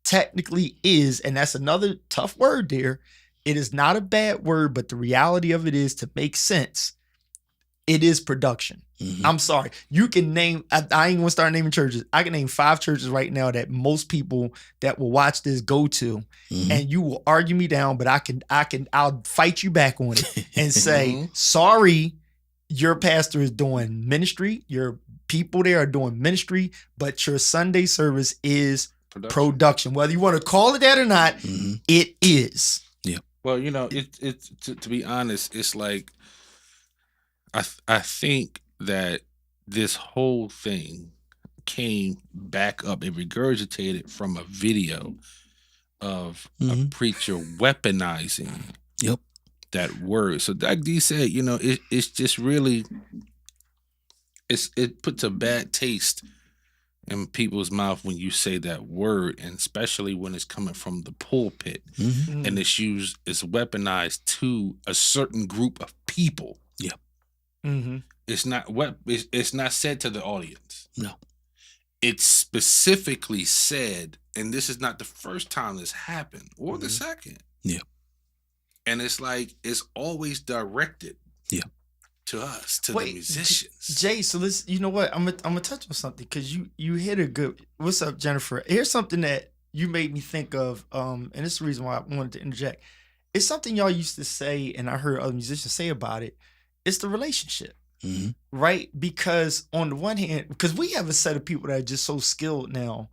technically is, and that's another tough word there. It is not a bad word, but the reality of it is, to make sense, it is production. I'm sorry. You can name, I ain't gonna start naming churches. I can name 5 churches right now that most people that will watch this go to, and you will argue me down, but I'll fight you back on it and say, sorry, your pastor is doing ministry. Your people there are doing ministry, but your Sunday service is production. Whether you want to call it that or not, it is. Yeah. Well, it's to be honest, it's like, I think that this whole thing came back up and regurgitated from a video of a preacher weaponizing that word. So like D said, it's just really, it puts a bad taste in people's mouth when you say that word, and especially when it's coming from the pulpit and it's weaponized to a certain group of people. Yeah. It's not said to the audience. No. It's specifically said, and this is not the first time this happened or the second. Yeah. And it's like, it's always directed to us, to the musicians. Jay, so let's, you know what? I'm gonna touch on something, because you hit a good. What's up, Jennifer? Here's something that you made me think of, and this is the reason why I wanted to interject. It's something y'all used to say, and I heard other musicians say about it. It's the relationship, right? Because on the one hand, because we have a set of people that are just so skilled now,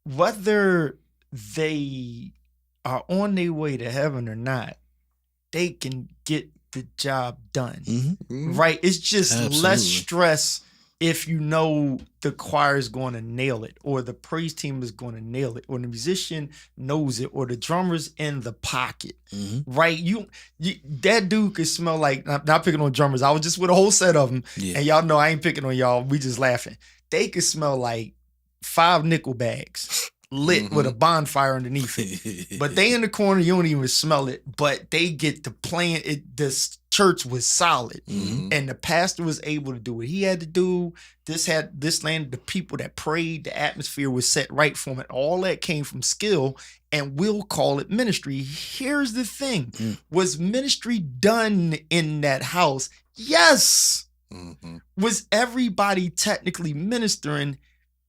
whether they are on their way to heaven or not, they can get the job done, right? It's just less stress if you know the choir is going to nail it, or the praise team is going to nail it, or the musician knows it, or the drummer's in the pocket, right? You that dude could smell like, not picking on drummers, I was just with a whole set of them, and y'all know I ain't picking on y'all, we just laughing. They could smell like 5 nickel bags lit with a bonfire underneath it, but they in the corner, you don't even smell it, but they get to playing it. This church was solid, and the pastor was able to do what he had to do. This landed, the people that prayed, the atmosphere was set right for him, and all that came from skill, and we'll call it ministry. Here's the thing. Was ministry done in that house? Yes. Was everybody technically ministering?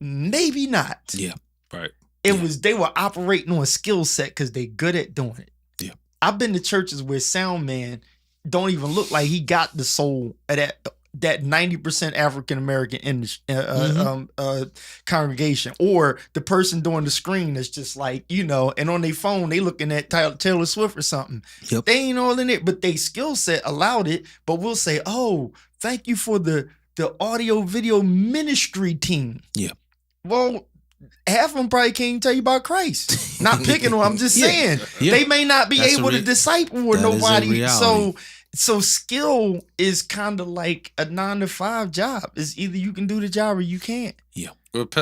Maybe not. Yeah. Right. They were operating on a skill set because they good at doing it. Yeah. I've been to churches where sound man don't even look like he got the soul of that 90% African American congregation, or the person doing the screen that's just like, and on their phone they looking at Taylor Swift or something. Yep. They ain't all in it, but they skill set allowed it. But we'll say, oh, thank you for the audio video ministry team. Yeah. Well, half of them probably can't even tell you about Christ. Not picking on, I'm just saying. They may not be able to disciple or nobody. So skill is kind of like a 9-to-5 job. It's either you can do the job or you can't. Yeah. Let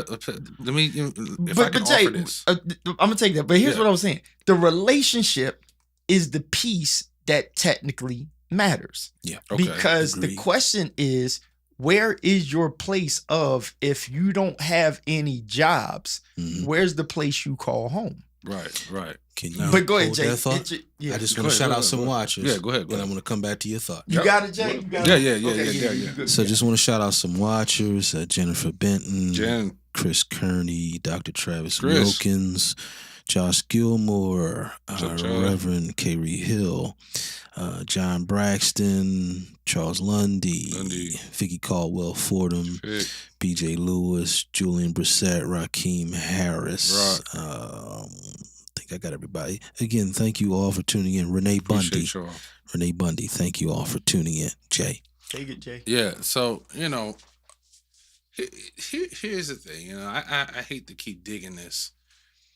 me, if I can offer this. I'm gonna take that. But here's what I was saying: the relationship is the piece that technically matters. Yeah. Okay. Because Agreed. the question is, where is your place of, if you don't have any jobs, where's the place you call home? Right. Can you But go ahead, hold Jay. that thought? Yeah. I just Go want to ahead, shout go out ahead, some go ahead. watchers. Yeah, go ahead, And I'm going to come back to your thought. You got it, Jay? You got it? Yeah. Okay, Yeah. good. So just want to shout out some watchers, Jennifer Benton, Jen. Chris Kearney, Dr. Travis Chris. Wilkins, Josh Gilmore, Josh. Reverend Kerry Hill, John Braxton, Charles Lundy, Vicky Caldwell Fordham, Vic. BJ Lewis, Julian Brissett, Rakeem Harris. Right. I think I got everybody. Again, thank you all for tuning in. Renee Bundy. Appreciate y'all. Renee Bundy, thank you all for tuning in. Jay. Take it, Jay. Yeah, so here's the thing. I hate to keep digging this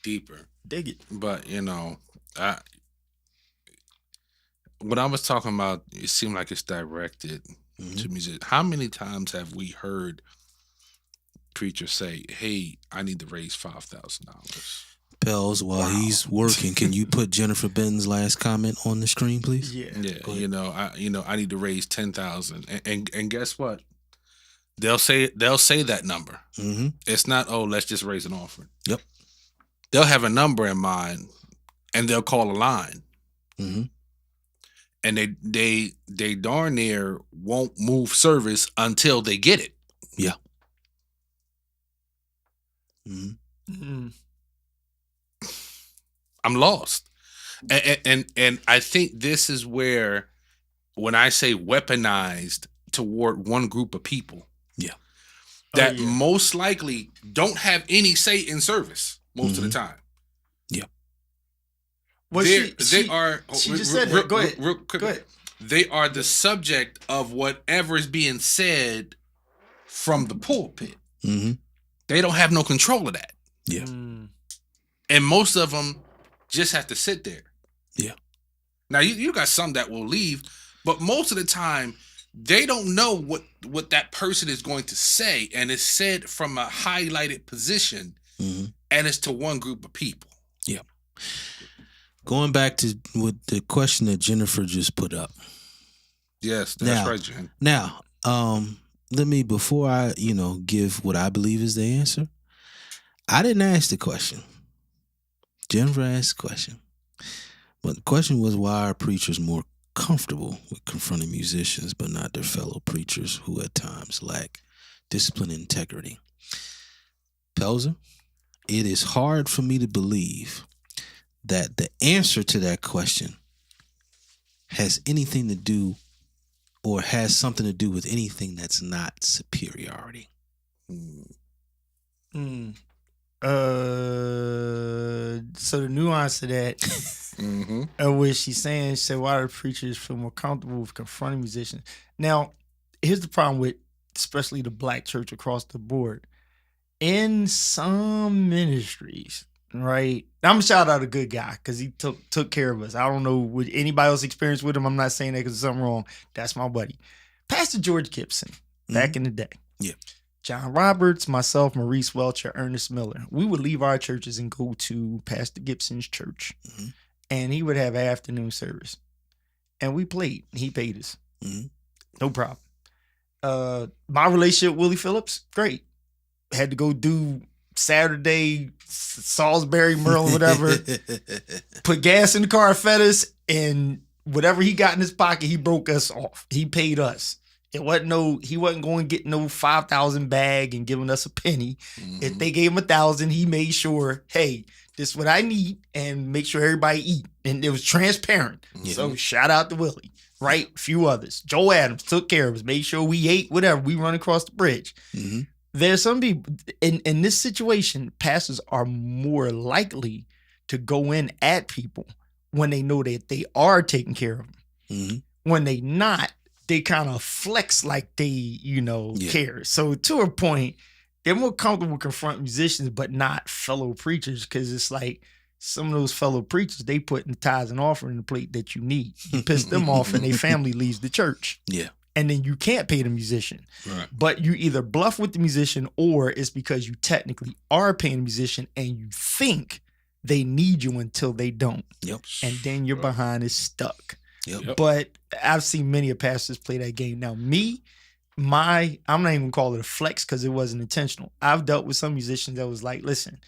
deeper, Dig it. but what I was talking about, it seemed like it's directed to music. How many times have we heard preachers say, "Hey, I need to raise $5,000"? Pels, while he's working, can you put Jennifer Benton's last comment on the screen, please? Yeah. Yeah, I need to raise 10,000, and guess what? They'll say that number. Mm-hmm. It's not, oh, let's just raise an offering. Yep. They'll have a number in mind, and they'll call a line, Mm-hmm. and they darn near won't move service until they get it. Yeah. Mm-hmm. Mm-hmm. I'm lost, and I think this is where, when I say weaponized toward one group of people, that most likely don't have any say in service most of the time. Yeah. Well, They she are. She just said that. Go ahead. Real quick. Go ahead. They are the subject of whatever is being said from the pulpit. Mm-hmm. They don't have no control of that. Yeah. And most of them just have to sit there. Yeah. Now you got some that will leave, but most of the time they don't know what that person is going to say, and it's said from a highlighted position, and it's to one group of people. Yeah. Going back to with the question that Jennifer just put up. Yes, that's right, Jen. Now, let me, before I, give what I believe is the answer, I didn't ask the question. Jennifer asked the question. But the question was, why are preachers more comfortable with confronting musicians but not their fellow preachers who at times lack discipline and integrity? Pelzer, it is hard for me to believe that the answer to that question has anything to do or has something to do with anything that's not superiority. So the nuance of that, where she's saying, she said, why do preachers feel more comfortable with confronting musicians? Now, here's the problem with especially the black church across the board. In some ministries, right? I'm gonna shout out a good guy because he took care of us. I don't know what anybody else experienced with him. I'm not saying that because there's something wrong. That's my buddy. Pastor George Gibson, back in the day. Yeah. John Roberts, myself, Maurice Welcher, Ernest Miller. We would leave our churches and go to Pastor Gibson's church. And he would have afternoon service. And we played. He paid us. No problem. My relationship with Willie Phillips, great. Had to go do Saturday, Salisbury, Maryland, whatever. Put gas in the car, fed us, and whatever he got in his pocket, he broke us off. He paid us. It wasn't he wasn't going to get no 5,000 bag and giving us a penny. If they gave him 1,000, he made sure, hey, this is what I need, and make sure everybody eat. And it was transparent. So shout out to Willie, right? A few others. Joe Adams took care of us, made sure we ate, whatever. We run across the bridge. There's some people in this situation, pastors are more likely to go in at people when they know that they are taking care of them. When they not, they kind of flex like they, care. So to a point, they're more comfortable confronting musicians, but not fellow preachers, because it's like some of those fellow preachers, they put in tithes and offering the plate that you need. You piss them off and their family leaves the church. Yeah. And then you can't pay the musician. Right. But you either bluff with the musician, or it's because you technically are paying the musician and you think they need you until they don't. Yep. And then your behind is stuck. Yep. But I've seen many of pastors play that game. Now, me, I'm not even call it a flex because it wasn't intentional. I've dealt with some musicians that was like, listen,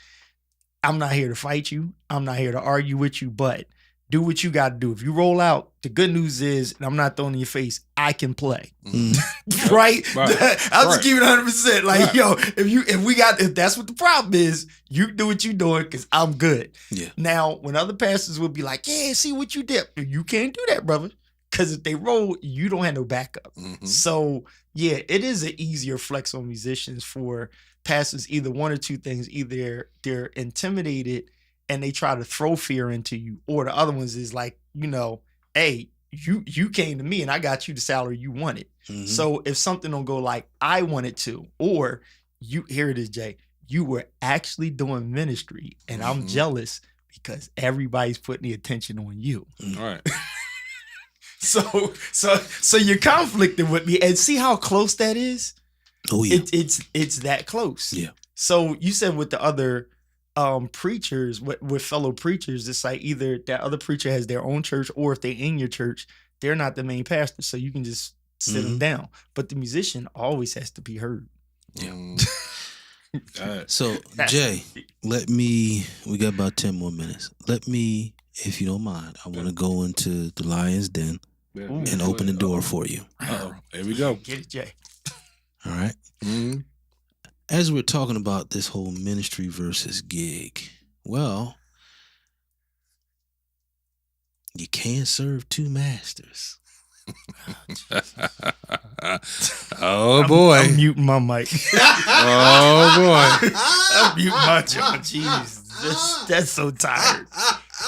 I'm not here to fight you. I'm not here to argue with you, but do what you got to do. If you roll out, the good news is, and I'm not throwing in your face, I can play. Right? I'll just keep it 100%. Like, yo, if that's what the problem is, you do what you doing because I'm good. Yeah. Now, when other pastors will be like, yeah, see what you did. You can't do that, brother. Because if they roll, you don't have no backup. So, yeah, it is an easier flex on musicians for pastors, either one or two things. Either they're intimidated and they try to throw fear into you, or the other ones is like, hey, you came to me and I got you the salary you wanted. So if something don't go like I wanted to, or here it is, Jay, you were actually doing ministry and I'm jealous because everybody's putting the attention on you. All right. So you're conflicting with me, and see how close that is. Oh yeah, it's that close. Yeah. So you said with the other preachers, with fellow preachers, it's like either that other preacher has their own church, or if they in your church, they're not the main pastor, so you can just sit them down. But the musician always has to be heard. Yeah. So Jay, we got about 10 more minutes. Let me, if you don't mind, I want to go into the Lion's Den and open the door for you. There we go. Get it, Jay. All right. As we're talking about this whole ministry versus gig, well, you can't serve two masters. Oh boy. I'm muting my mic. Oh boy. I'm muting my jaw. Jeez. That's so tired.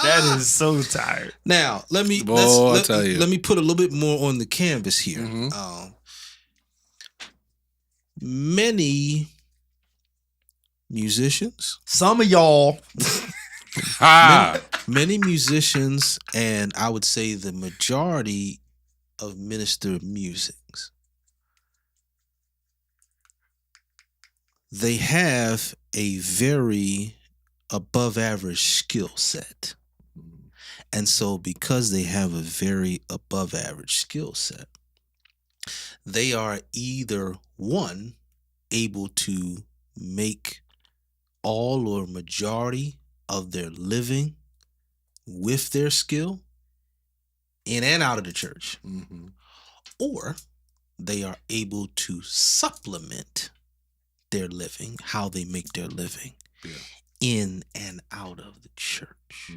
That is so tired. Now, let me put a little bit more on the canvas here. Many musicians, some of y'all, many musicians, and I would say the majority of minister musics, they have a very above average skill set. And so because they have a very above average skill set, they are either one, able to make all or majority of their living with their skill in and out of the church, or they are able to supplement their living, how they make their living, in and out of the church.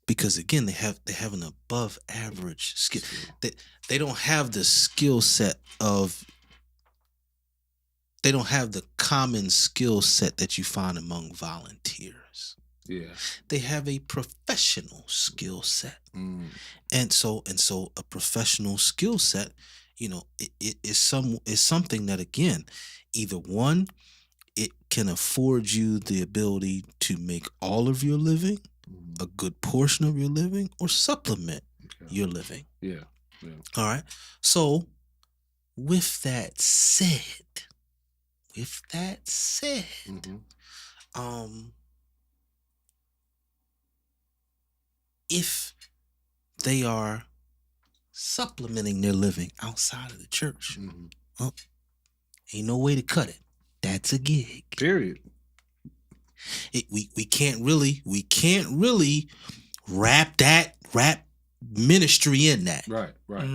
Because again, they have an above average skill. They don't have the skill set of. They don't have the common skill set that you find among volunteers. Yeah. They have a professional skill set. And so a professional skill set, it is something that, again, either one, it can afford you the ability to make all of your living, a good portion of your living, or supplement your living. Yeah. All right. So with that said, if they are supplementing their living outside of the church, well, ain't no way to cut it. That's a gig. Period. We can't really wrap ministry in that. Right.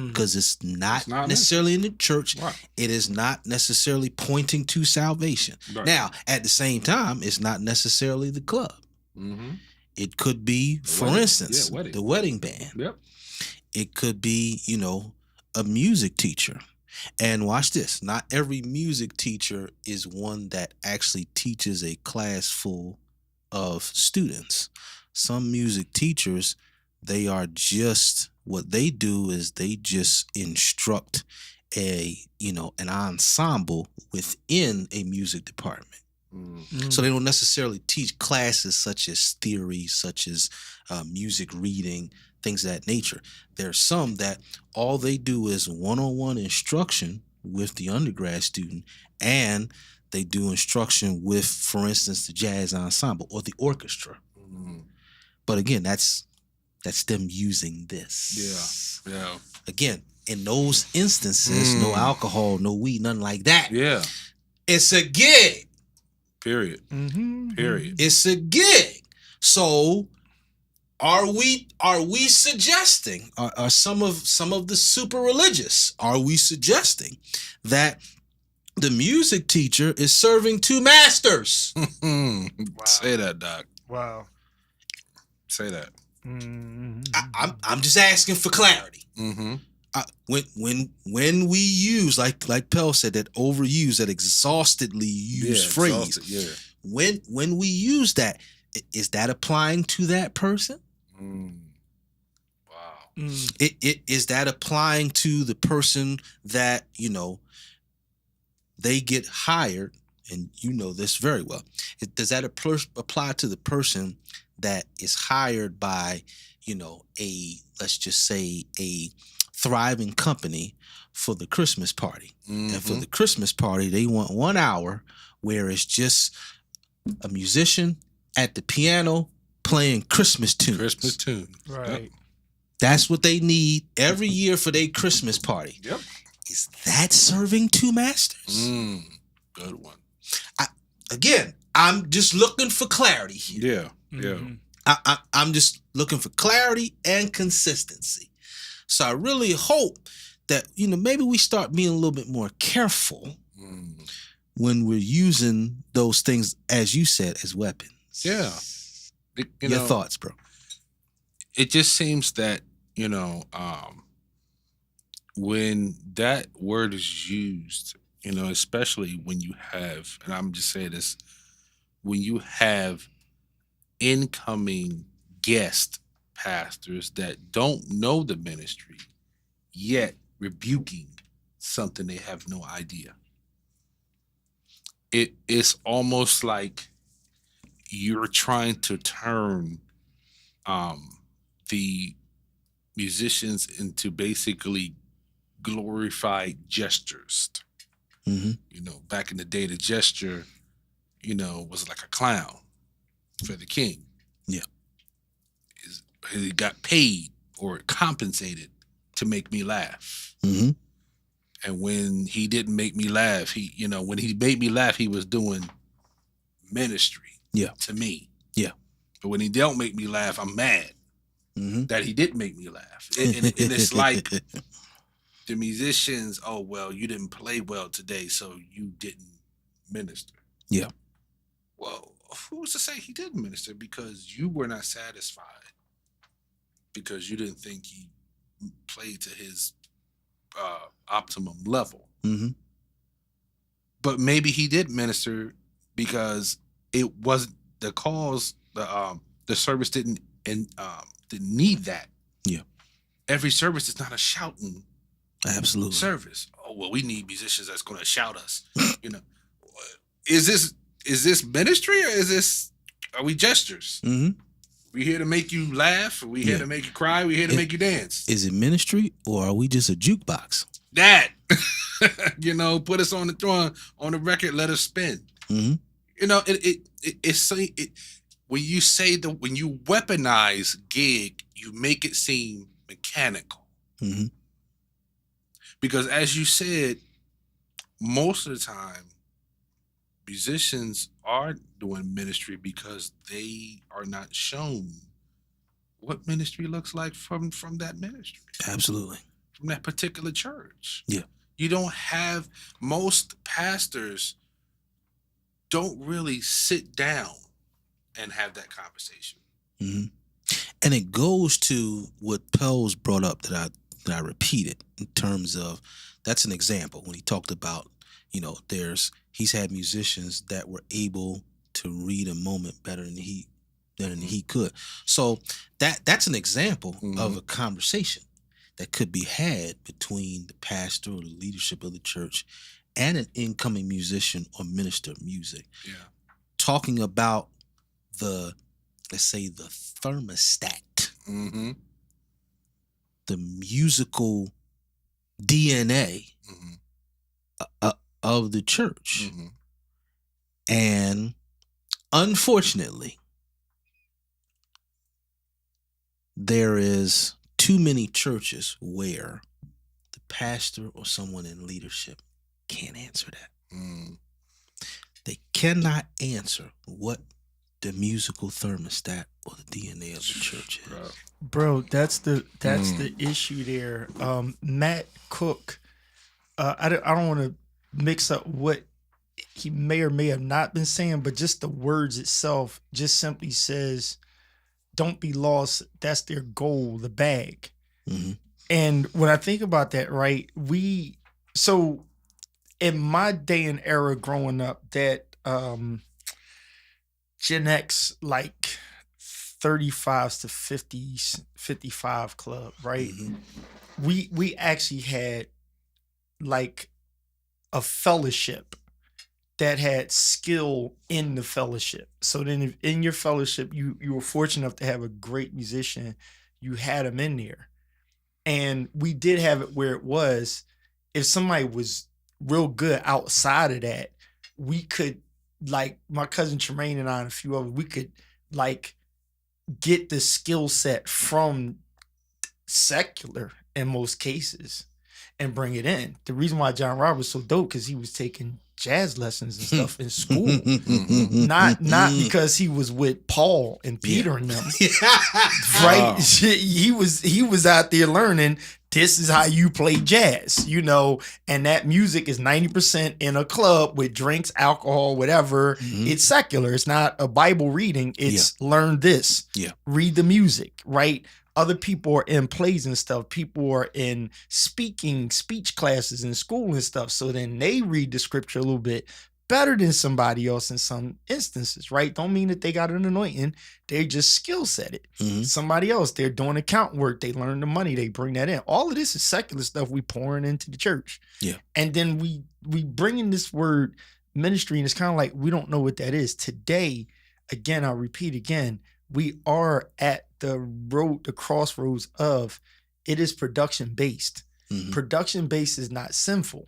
Because it's not necessarily in the church. Right. It is not necessarily pointing to salvation. Right. Now, at the same time, it's not necessarily the club. It could be, for instance, the wedding band. Yep. It could be, a music teacher. And watch this. Not every music teacher is one that actually teaches a class full of students. Some music teachers, they are just, what they do is they just instruct an ensemble within a music department. So they don't necessarily teach classes such as theory, such as music reading, things of that nature. There's some that all they do is one-on-one instruction with the undergrad student, and they do instruction with, for instance, the jazz ensemble or the orchestra. But again, that's them using this. Yeah. Again, in those instances, no alcohol, no weed, nothing like that. Yeah. It's a gig. Period. Period. It's a gig. So are we suggesting, are some of the super religious, are we suggesting that the music teacher is serving two masters? Say that, Doc. Wow. Say that. I'm just asking for clarity. Mm-hmm. When we use, like Pell said, that overuse, that exhaustedly used phrase, when we use that, is that applying to that person? Wow. Is that applying to the person that, they get hired, and you know this very well. Does that apply to the person that is hired by, let's just say a thriving company for the Christmas party? And for the Christmas party, they want 1 hour where it's just a musician at the piano playing Christmas tunes. Christmas tune. Right. Yep. That's what they need every year for their Christmas party. Yep. Is that serving two masters? Good one. I'm just looking for clarity here. Yeah. I'm just looking for clarity and consistency. So I really hope that, maybe we start being a little bit more careful when we're using those things, as you said, as weapons. Yeah. Your thoughts, bro? It just seems that, when that word is used, especially when you have, and I'm just saying this, when you have incoming guest pastors that don't know the ministry, yet rebuking something they have no idea. It's almost like you're trying to turn the musicians into basically glorified gestures. Back in the day, the gesture, was like a clown for the king. Yeah. He got paid or compensated to make me laugh. And when he didn't make me laugh, when he made me laugh, he was doing ministry to me. Yeah. But when he don't make me laugh, I'm mad that he didn't make me laugh. And it's like the musicians, oh, well, you didn't play well today, so you didn't minister. Yeah. Well, who's to say he didn't minister? Because you were not satisfied. Because you didn't think he played to his optimum level. But maybe he did minister because it wasn't the cause. The service didn't need that. Yeah. Every service is not a shouting Absolutely service. Oh well, we need musicians that's going to shout us. Is this ministry or are we gestures? We here to make you laugh. We here to make you cry. We here to make you dance. Is it ministry or are we just a jukebox? That put us on the throne, on the record, let us spin. It's when you say when you weaponize gig, you make it seem mechanical. Because as you said, most of the time, musicians are doing ministry because they are not shown what ministry looks like from that ministry. Absolutely. From that particular church. Yeah. You don't have, most pastors don't really sit down and have that conversation. And it goes to what Pell's brought up that I repeated in terms of, that's an example when he talked about, he's had musicians that were able to read a moment better than he could. So that's an example of a conversation that could be had between the pastor or the leadership of the church and an incoming musician or minister of music. Yeah. Talking about let's say the thermostat, the musical DNA of the church. And unfortunately, there is too many churches where the pastor or someone in leadership can't answer that. Mm. They cannot answer what the musical thermostat or the DNA of the church is. Bro, that's the issue there. Matt Cook, I don't want to mix up what he may or may have not been saying, but just the words itself just simply says, don't be lost. That's their goal, the bag. Mhm. And when I think about that, right, so in my day and era growing up, that Gen X, like 35s to 50s, 55 club, right? Mhm. We actually had like a fellowship that had skill in the fellowship. So then if in your fellowship, you were fortunate enough to have a great musician, you had him in there. And we did have it where it was, if somebody was real good outside of that, we could, like my cousin Tremaine and I and a few others, we could like get the skill set from secular in most cases and bring it in. The reason why John Roberts was so dope because he was taking jazz lessons and stuff in school. Not because he was with Paul and Peter and them. Right? He was out there learning this is how you play jazz, and that music is 90% in a club with drinks, alcohol, whatever. It's secular. It's not a Bible reading. It's learn this. Read the music, right? Other people are in plays and stuff. People are in speech classes in school and stuff. So then they read the scripture a little bit better than somebody else in some instances, right? Don't mean that they got an anointing. They just skill set it. Somebody else, they're doing account work. They learn the money. They bring that in. All of this is secular stuff we pouring into the church. Yeah. And then we bring in this word ministry, and it's kind of like we don't know what that is. Today, again, I'll repeat again, we are at the crossroads of it is production based. Production based is not sinful.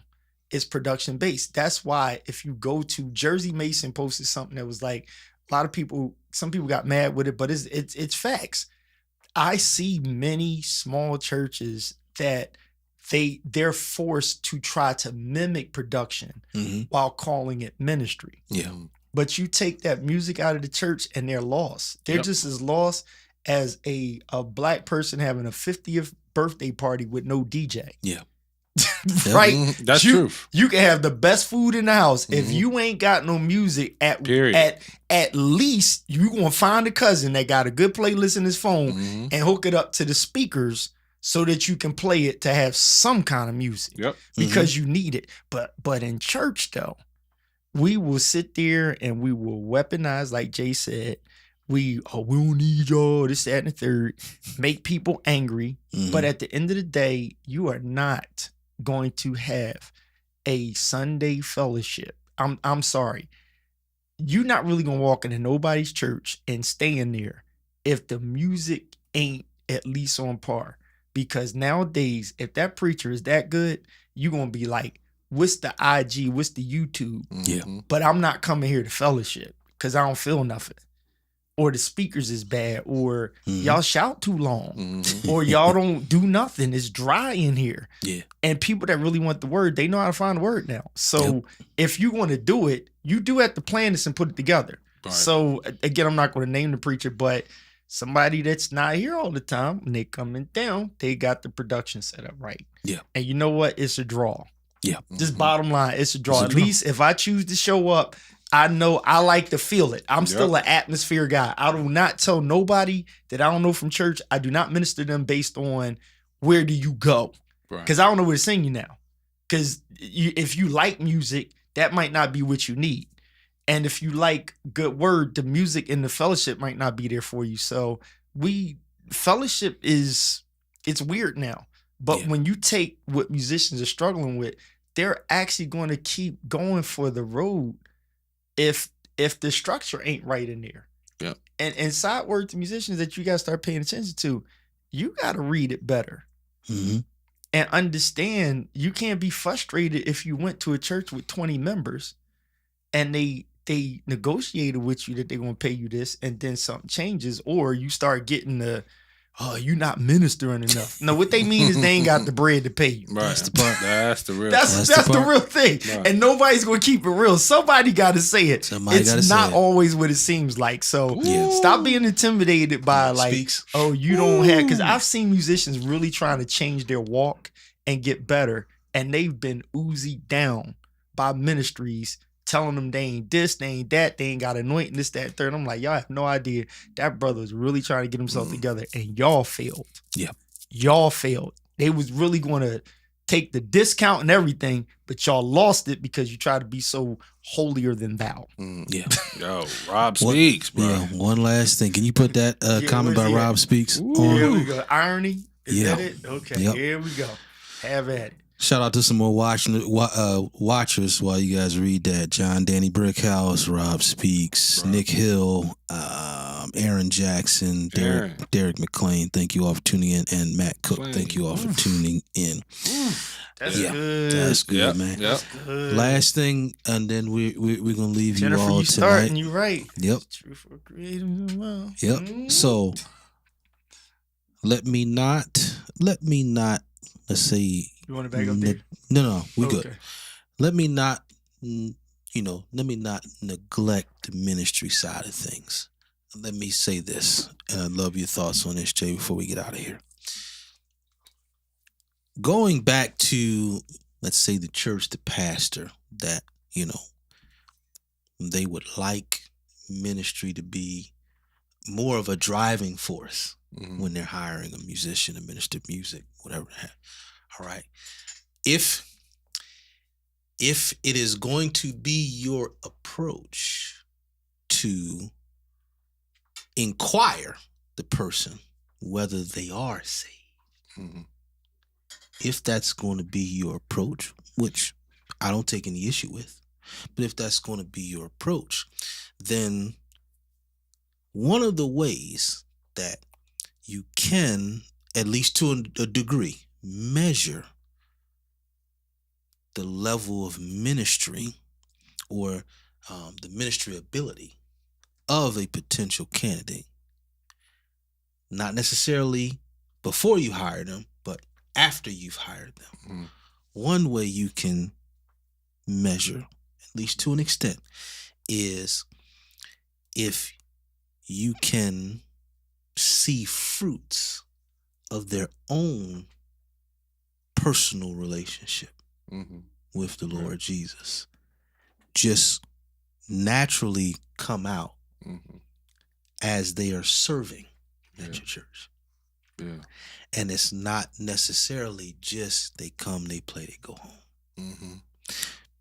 It's production based. That's why if you go to Jersey Mason posted something that was like some people got mad with it, but it's facts. I see many small churches that they're forced to try to mimic production while calling it ministry. Yeah. But you take that music out of the church and they're lost. They're just as lost as a black person having a 50th birthday party with no DJ. Yeah. Right? That's true. You can have the best food in the house. If you ain't got no music at least you gonna find a cousin that got a good playlist in his phone and hook it up to the speakers so that you can play it to have some kind of music. Yep. Because you need it. But in church though, we will sit there and we will weaponize, like Jay said, we don't need y'all, this, that, and the third, make people angry. But at the end of the day, you are not going to have a Sunday fellowship. I'm sorry. You're not really going to walk into nobody's church and stay in there if the music ain't at least on par. Because nowadays, if that preacher is that good, you're going to be like, what's the IG, what's the YouTube? Yeah. But I'm not coming here to fellowship because I don't feel nothing. Or the speakers is bad, or y'all shout too long, or y'all don't do nothing. It's dry in here. Yeah. And people that really want the word, they know how to find the word now. So if you want to do it, you do have to plan this and put it together. Right. So again, I'm not going to name the preacher, but somebody that's not here all the time, when they coming down, they got the production set up right. Yeah. And you know what? It's a draw. Yeah. Just bottom line, it's a draw. At least if I choose to show up, I know I like to feel it. I'm still an atmosphere guy. I do not tell nobody that I don't know from church. I do not minister them based on where do you go. Because I don't know where to sing you now. Because if you like music, that might not be what you need. And if you like good word, the music and the fellowship might not be there for you. So fellowship it's weird now. But when you take what musicians are struggling with, they're actually going to keep going for the road if the structure ain't right in there. Yeah. And side word to musicians that you got to start paying attention to, you got to read it better. And understand you can't be frustrated if you went to a church with 20 members and they negotiated with you that they're going to pay you this and then something changes, or you start getting the, oh, you not ministering enough. No, what they mean is they ain't got the bread to pay you. Right. That's the part. That's the real. That's the the part. real thing. Right. And nobody's going to keep it real. Somebody got to say it. Somebody gotta It's say not it. always what it seems like. So Yeah. stop being intimidated by like, Speaks. oh, you don't have, because I've seen musicians really trying to change their walk and get better. And they've been oozy down by ministries telling them they ain't this, they ain't that, they ain't got anointing, this, that, third. I'm like, y'all have no idea. That brother was really trying to get himself together and y'all failed. Yeah. Y'all failed. They was really going to take the discount and everything, but y'all lost it because you tried to be so holier than thou. Yeah. Yo, Rob Speaks, bro. Yeah. One last thing. Can you put that comment where's by he at? Rob Speaks on? Here we go. Irony. Is Yeah. that it? Okay. Yep. Here we go. Have at it. Shout out to some more watchers while you guys read that. John Danny Brickhouse, Rob Speaks, Bro. Nick Hill, Aaron Jackson, Derek McClain. Thank you all for tuning in, and Matt Cook. McClain. Thank you all for tuning in. That's Yeah, good. That's good, Yep, man. yep. Good. Last thing, and then we're gonna leave Jennifer, you all you starting. tonight. You right. Yep. True for creative as well. Yep. Mm. So let me not. Let's say You want to back up there? no, we good. Okay. Let me not, let me not neglect the ministry side of things. Let me say this, and I'd love your thoughts on this, Jay, before we get out of here. Going back to, let's say, the church, the pastor, that, they would like ministry to be more of a driving force when they're hiring a musician, a minister of music, whatever. All right. If it is going to be your approach to inquire the person whether they are saved, if that's going to be your approach, which I don't take any issue with, but if that's going to be your approach, then one of the ways that you can, at least to a degree, measure the level of ministry or the ministry ability of a potential candidate. Not necessarily before you hire them, but after you've hired them. One way you can measure, at least to an extent, is if you can see fruits of their own personal relationship with the Lord Jesus just naturally come out as they are serving at your church. Yeah. And it's not necessarily just they come, they play, they go home.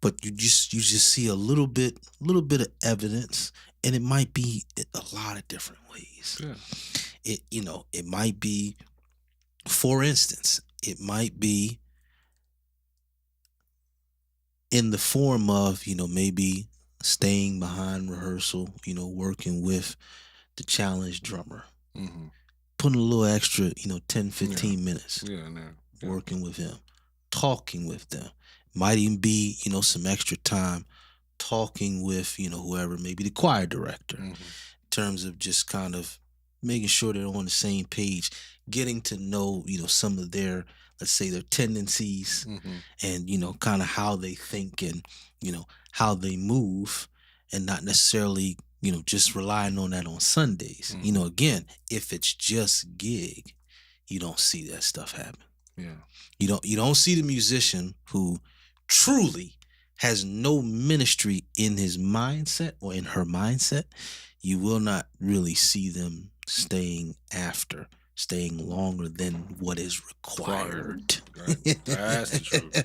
But you just see a little bit of evidence, and it might be a lot of different ways. Yeah. It might be, for instance, it might be in the form of, maybe staying behind rehearsal, working with the challenge drummer, putting a little extra, 10, 15 minutes working with him, talking with them. Might even be, some extra time talking with, whoever, maybe the choir director, in terms of just kind of making sure they're on the same page, getting to know, some of their, let's say, their tendencies and, kind of how they think and, how they move, and not necessarily, just relying on that on Sundays. Again, if it's just gig, you don't see that stuff happen. Yeah. You don't see the musician who truly has no ministry in his mindset or in her mindset. You will not really see them staying longer than what is required. Right. That's the truth.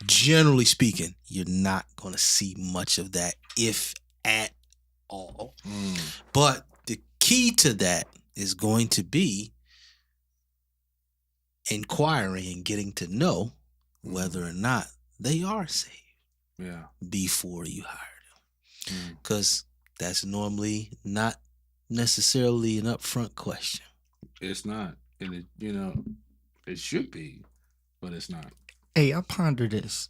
Generally speaking, you're not going to see much of that, if at all. But the key to that is going to be inquiring and getting to know whether or not they are saved before you hire them. Because that's normally not necessarily an upfront question. It's not. And it should be, but it's not. Hey, I ponder this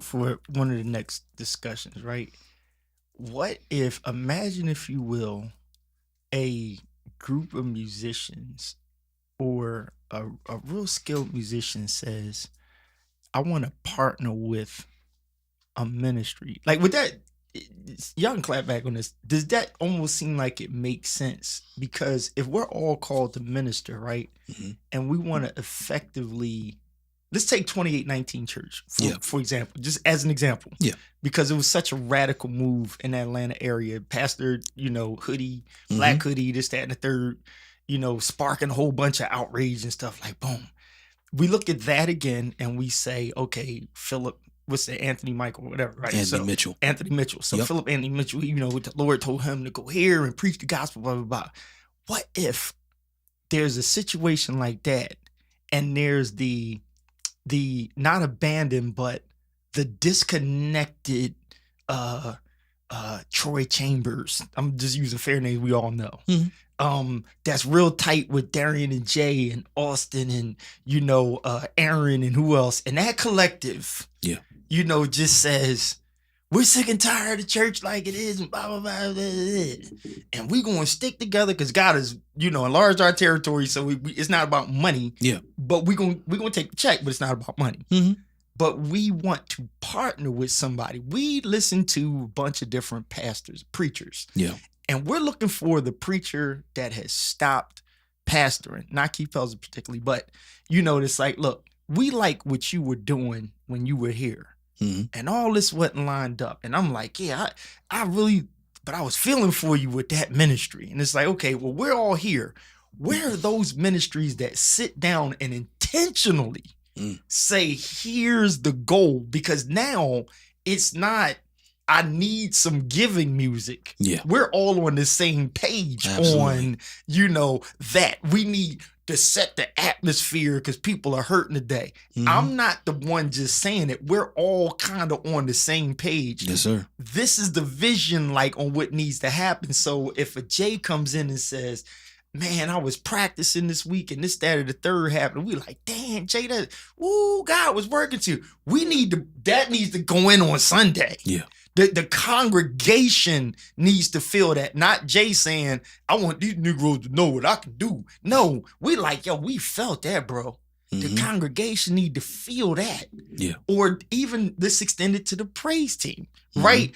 for one of the next discussions, right? What if, imagine if you will, a group of musicians or a real skilled musician says, I want to partner with a ministry, like with that, y'all can clap back on this. Does that almost seem like it makes sense? Because if we're all called to minister, right, and we want to effectively, let's take 2819 Church, for example, just as an example. Yeah. Because it was such a radical move in the Atlanta area. Pastor, hoodie, black hoodie, this, that, and the third, sparking a whole bunch of outrage and stuff, like, boom. We look at that again and we say, okay, Philip, what's the Anthony Michael, whatever, right? Anthony Mitchell. Anthony Mitchell. So Philip Anthony Mitchell, the Lord told him to go here and preach the gospel, blah, blah, blah. What if there's a situation like that and there's the not abandoned, but the disconnected Troy Chambers. I'm just using fair names we all know. That's real tight with Darian and Jay and Austin and Aaron and who else. And that collective, just says, we're sick and tired of the church like it is, and blah, blah, blah, blah, blah. And we're going to stick together because God has, enlarged our territory. So it's not about money. Yeah. But we're going to take the check, but it's not about money. But we want to partner with somebody. We listen to a bunch of different pastors, preachers. Yeah. And we're looking for the preacher that has stopped pastoring, not Keith Pelzer particularly, but it's like, look, we like what you were doing when you were here. And all this wasn't lined up. And I'm like, yeah, I really, but I was feeling for you with that ministry. And it's like, okay, well, we're all here. Where are those ministries that sit down and intentionally say, here's the goal? Because now it's not, I need some giving music. Yeah. We're all on the same page. Absolutely. On, that we need to set the atmosphere because people are hurting today. I'm not the one just saying it. We're all kind of on the same page. Yes, sir. This is the vision, like, on what needs to happen. So if a Jay comes in and says, man, I was practicing this week and this, that, or the third happened, we like, damn, Jay, God was working to you. That needs to go in on Sunday. Yeah. The congregation needs to feel that, not Jay saying, I want these Negroes to know what I can do. No, we like, yo, we felt that, bro. The congregation need to feel that. Yeah. Or even this extended to the praise team, right?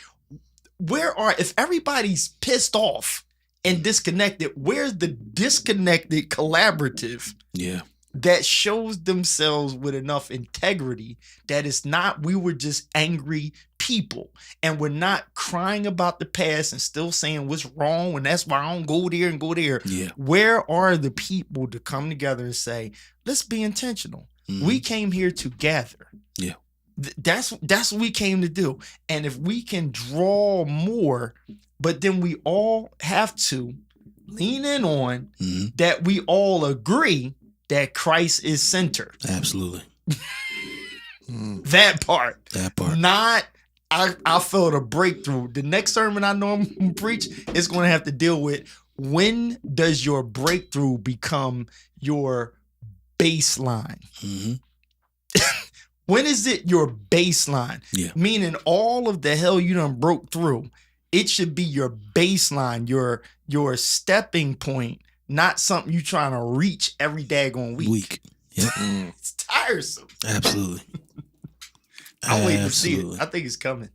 If everybody's pissed off and disconnected, where's the disconnected collaborative? Yeah. That shows themselves with enough integrity that it's not, we were just angry people and we're not crying about the past and still saying what's wrong and that's why I don't go there and go there. Yeah. Where are the people to come together and say, let's be intentional. We came here to gather. Yeah. That's what we came to do. And if we can draw more, but then we all have to lean in on that we all agree that Christ is center. Absolutely. That part. Not, I felt a breakthrough. The next sermon I know I'm going to preach is going to have to deal with, when does your breakthrough become your baseline? When is it your baseline? Yeah. Meaning all of the hell you done broke through, it should be your baseline, your stepping point, not something you trying to reach every daggone week. Yep. It's tiresome. Absolutely. I'm waiting to see it. I think it's coming.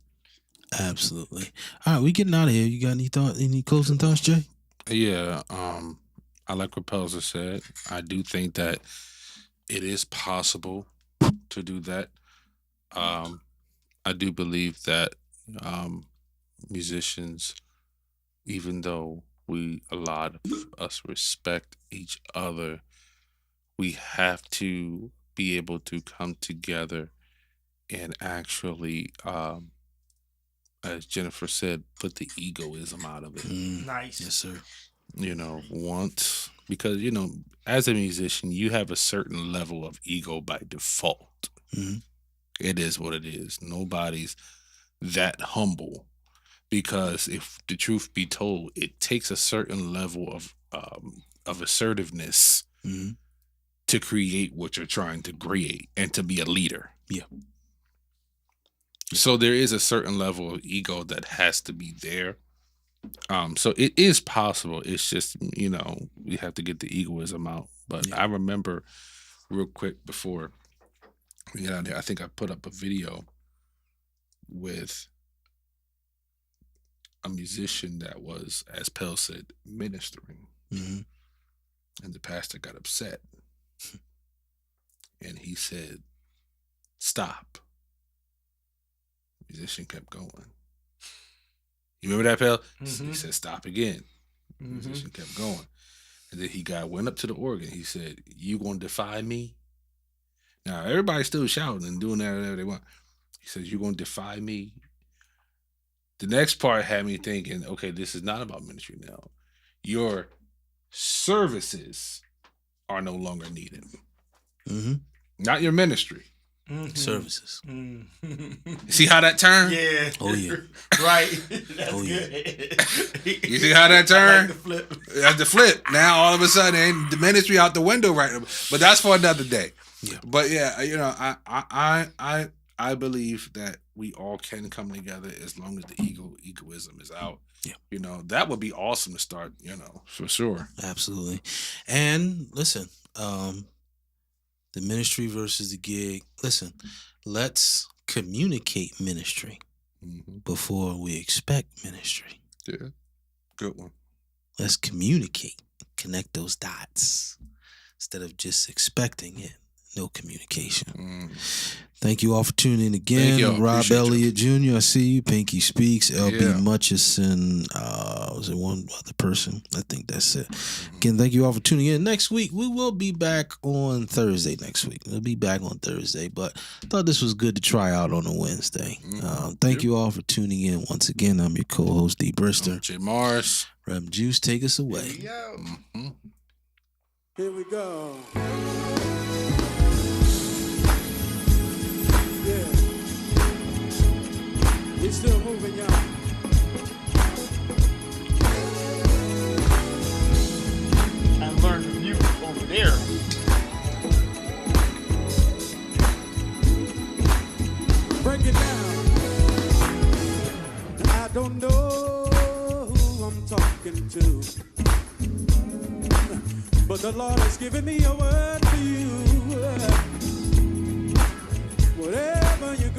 Absolutely. All right, we getting out of here. You got any closing thoughts, Jay? Yeah. I like what Pelzer said. I do think that it is possible to do that. I do believe that musicians, even though a lot of us respect each other, we have to be able to come together and actually, as Jennifer said, put the egoism out of it. Nice. Yes, sir. Because, as a musician, you have a certain level of ego by default. It is what it is. Nobody's that humble. Because if the truth be told, it takes a certain level of assertiveness to create what you're trying to create and to be a leader. Yeah. So there is a certain level of ego that has to be there. So it is possible. It's just, we have to get the egoism out. But I remember real quick before we get out there, I think I put up a video with a musician that was, as Pell said, ministering. Mm-hmm. And the pastor got upset. And he said, "Stop." The musician kept going. You remember that, Pell? He said, "Stop" again. The musician kept going. And then went up to the organ. He said, "You gonna defy me?" Now, everybody's still shouting and doing whatever they want. He says, "You gonna defy me?" The next part had me thinking, okay, this is not about ministry now. Your services are no longer needed. Mm-hmm. Not your ministry. Services. See how that turned? Yeah. Oh, yeah. Right. That's Oh, yeah. good. You see how that turned? I like the flip. That's the flip. Now all of a sudden, the ministry out the window right now. But that's for another day. Yeah. But yeah, I believe that we all can come together as long as the egoism is out. Yeah. That would be awesome to start, for sure. Absolutely. And listen, the ministry versus the gig. Listen, let's communicate ministry before we expect ministry. Yeah. Good one. Let's communicate, connect those dots instead of just expecting it. No communication. Thank you all for tuning in again. Rob Appreciate Elliott Jr., I see you. Pinky Speaks. LB Yeah. Mutchison. Was it one other person? I think that's it. Again, thank you all for tuning in. Next week, we will be back on Thursday next week. We'll be back on Thursday, but I thought this was good to try out on a Wednesday. Thank you all for tuning in. Once again, I'm your co-host, D. Brister. Jay Morris. Rem Juice, take us away. Here we go. We're still moving, y'all. I learned from you over there. Break it down. I don't know who I'm talking to, but the Lord has given me a word for you. Whatever you're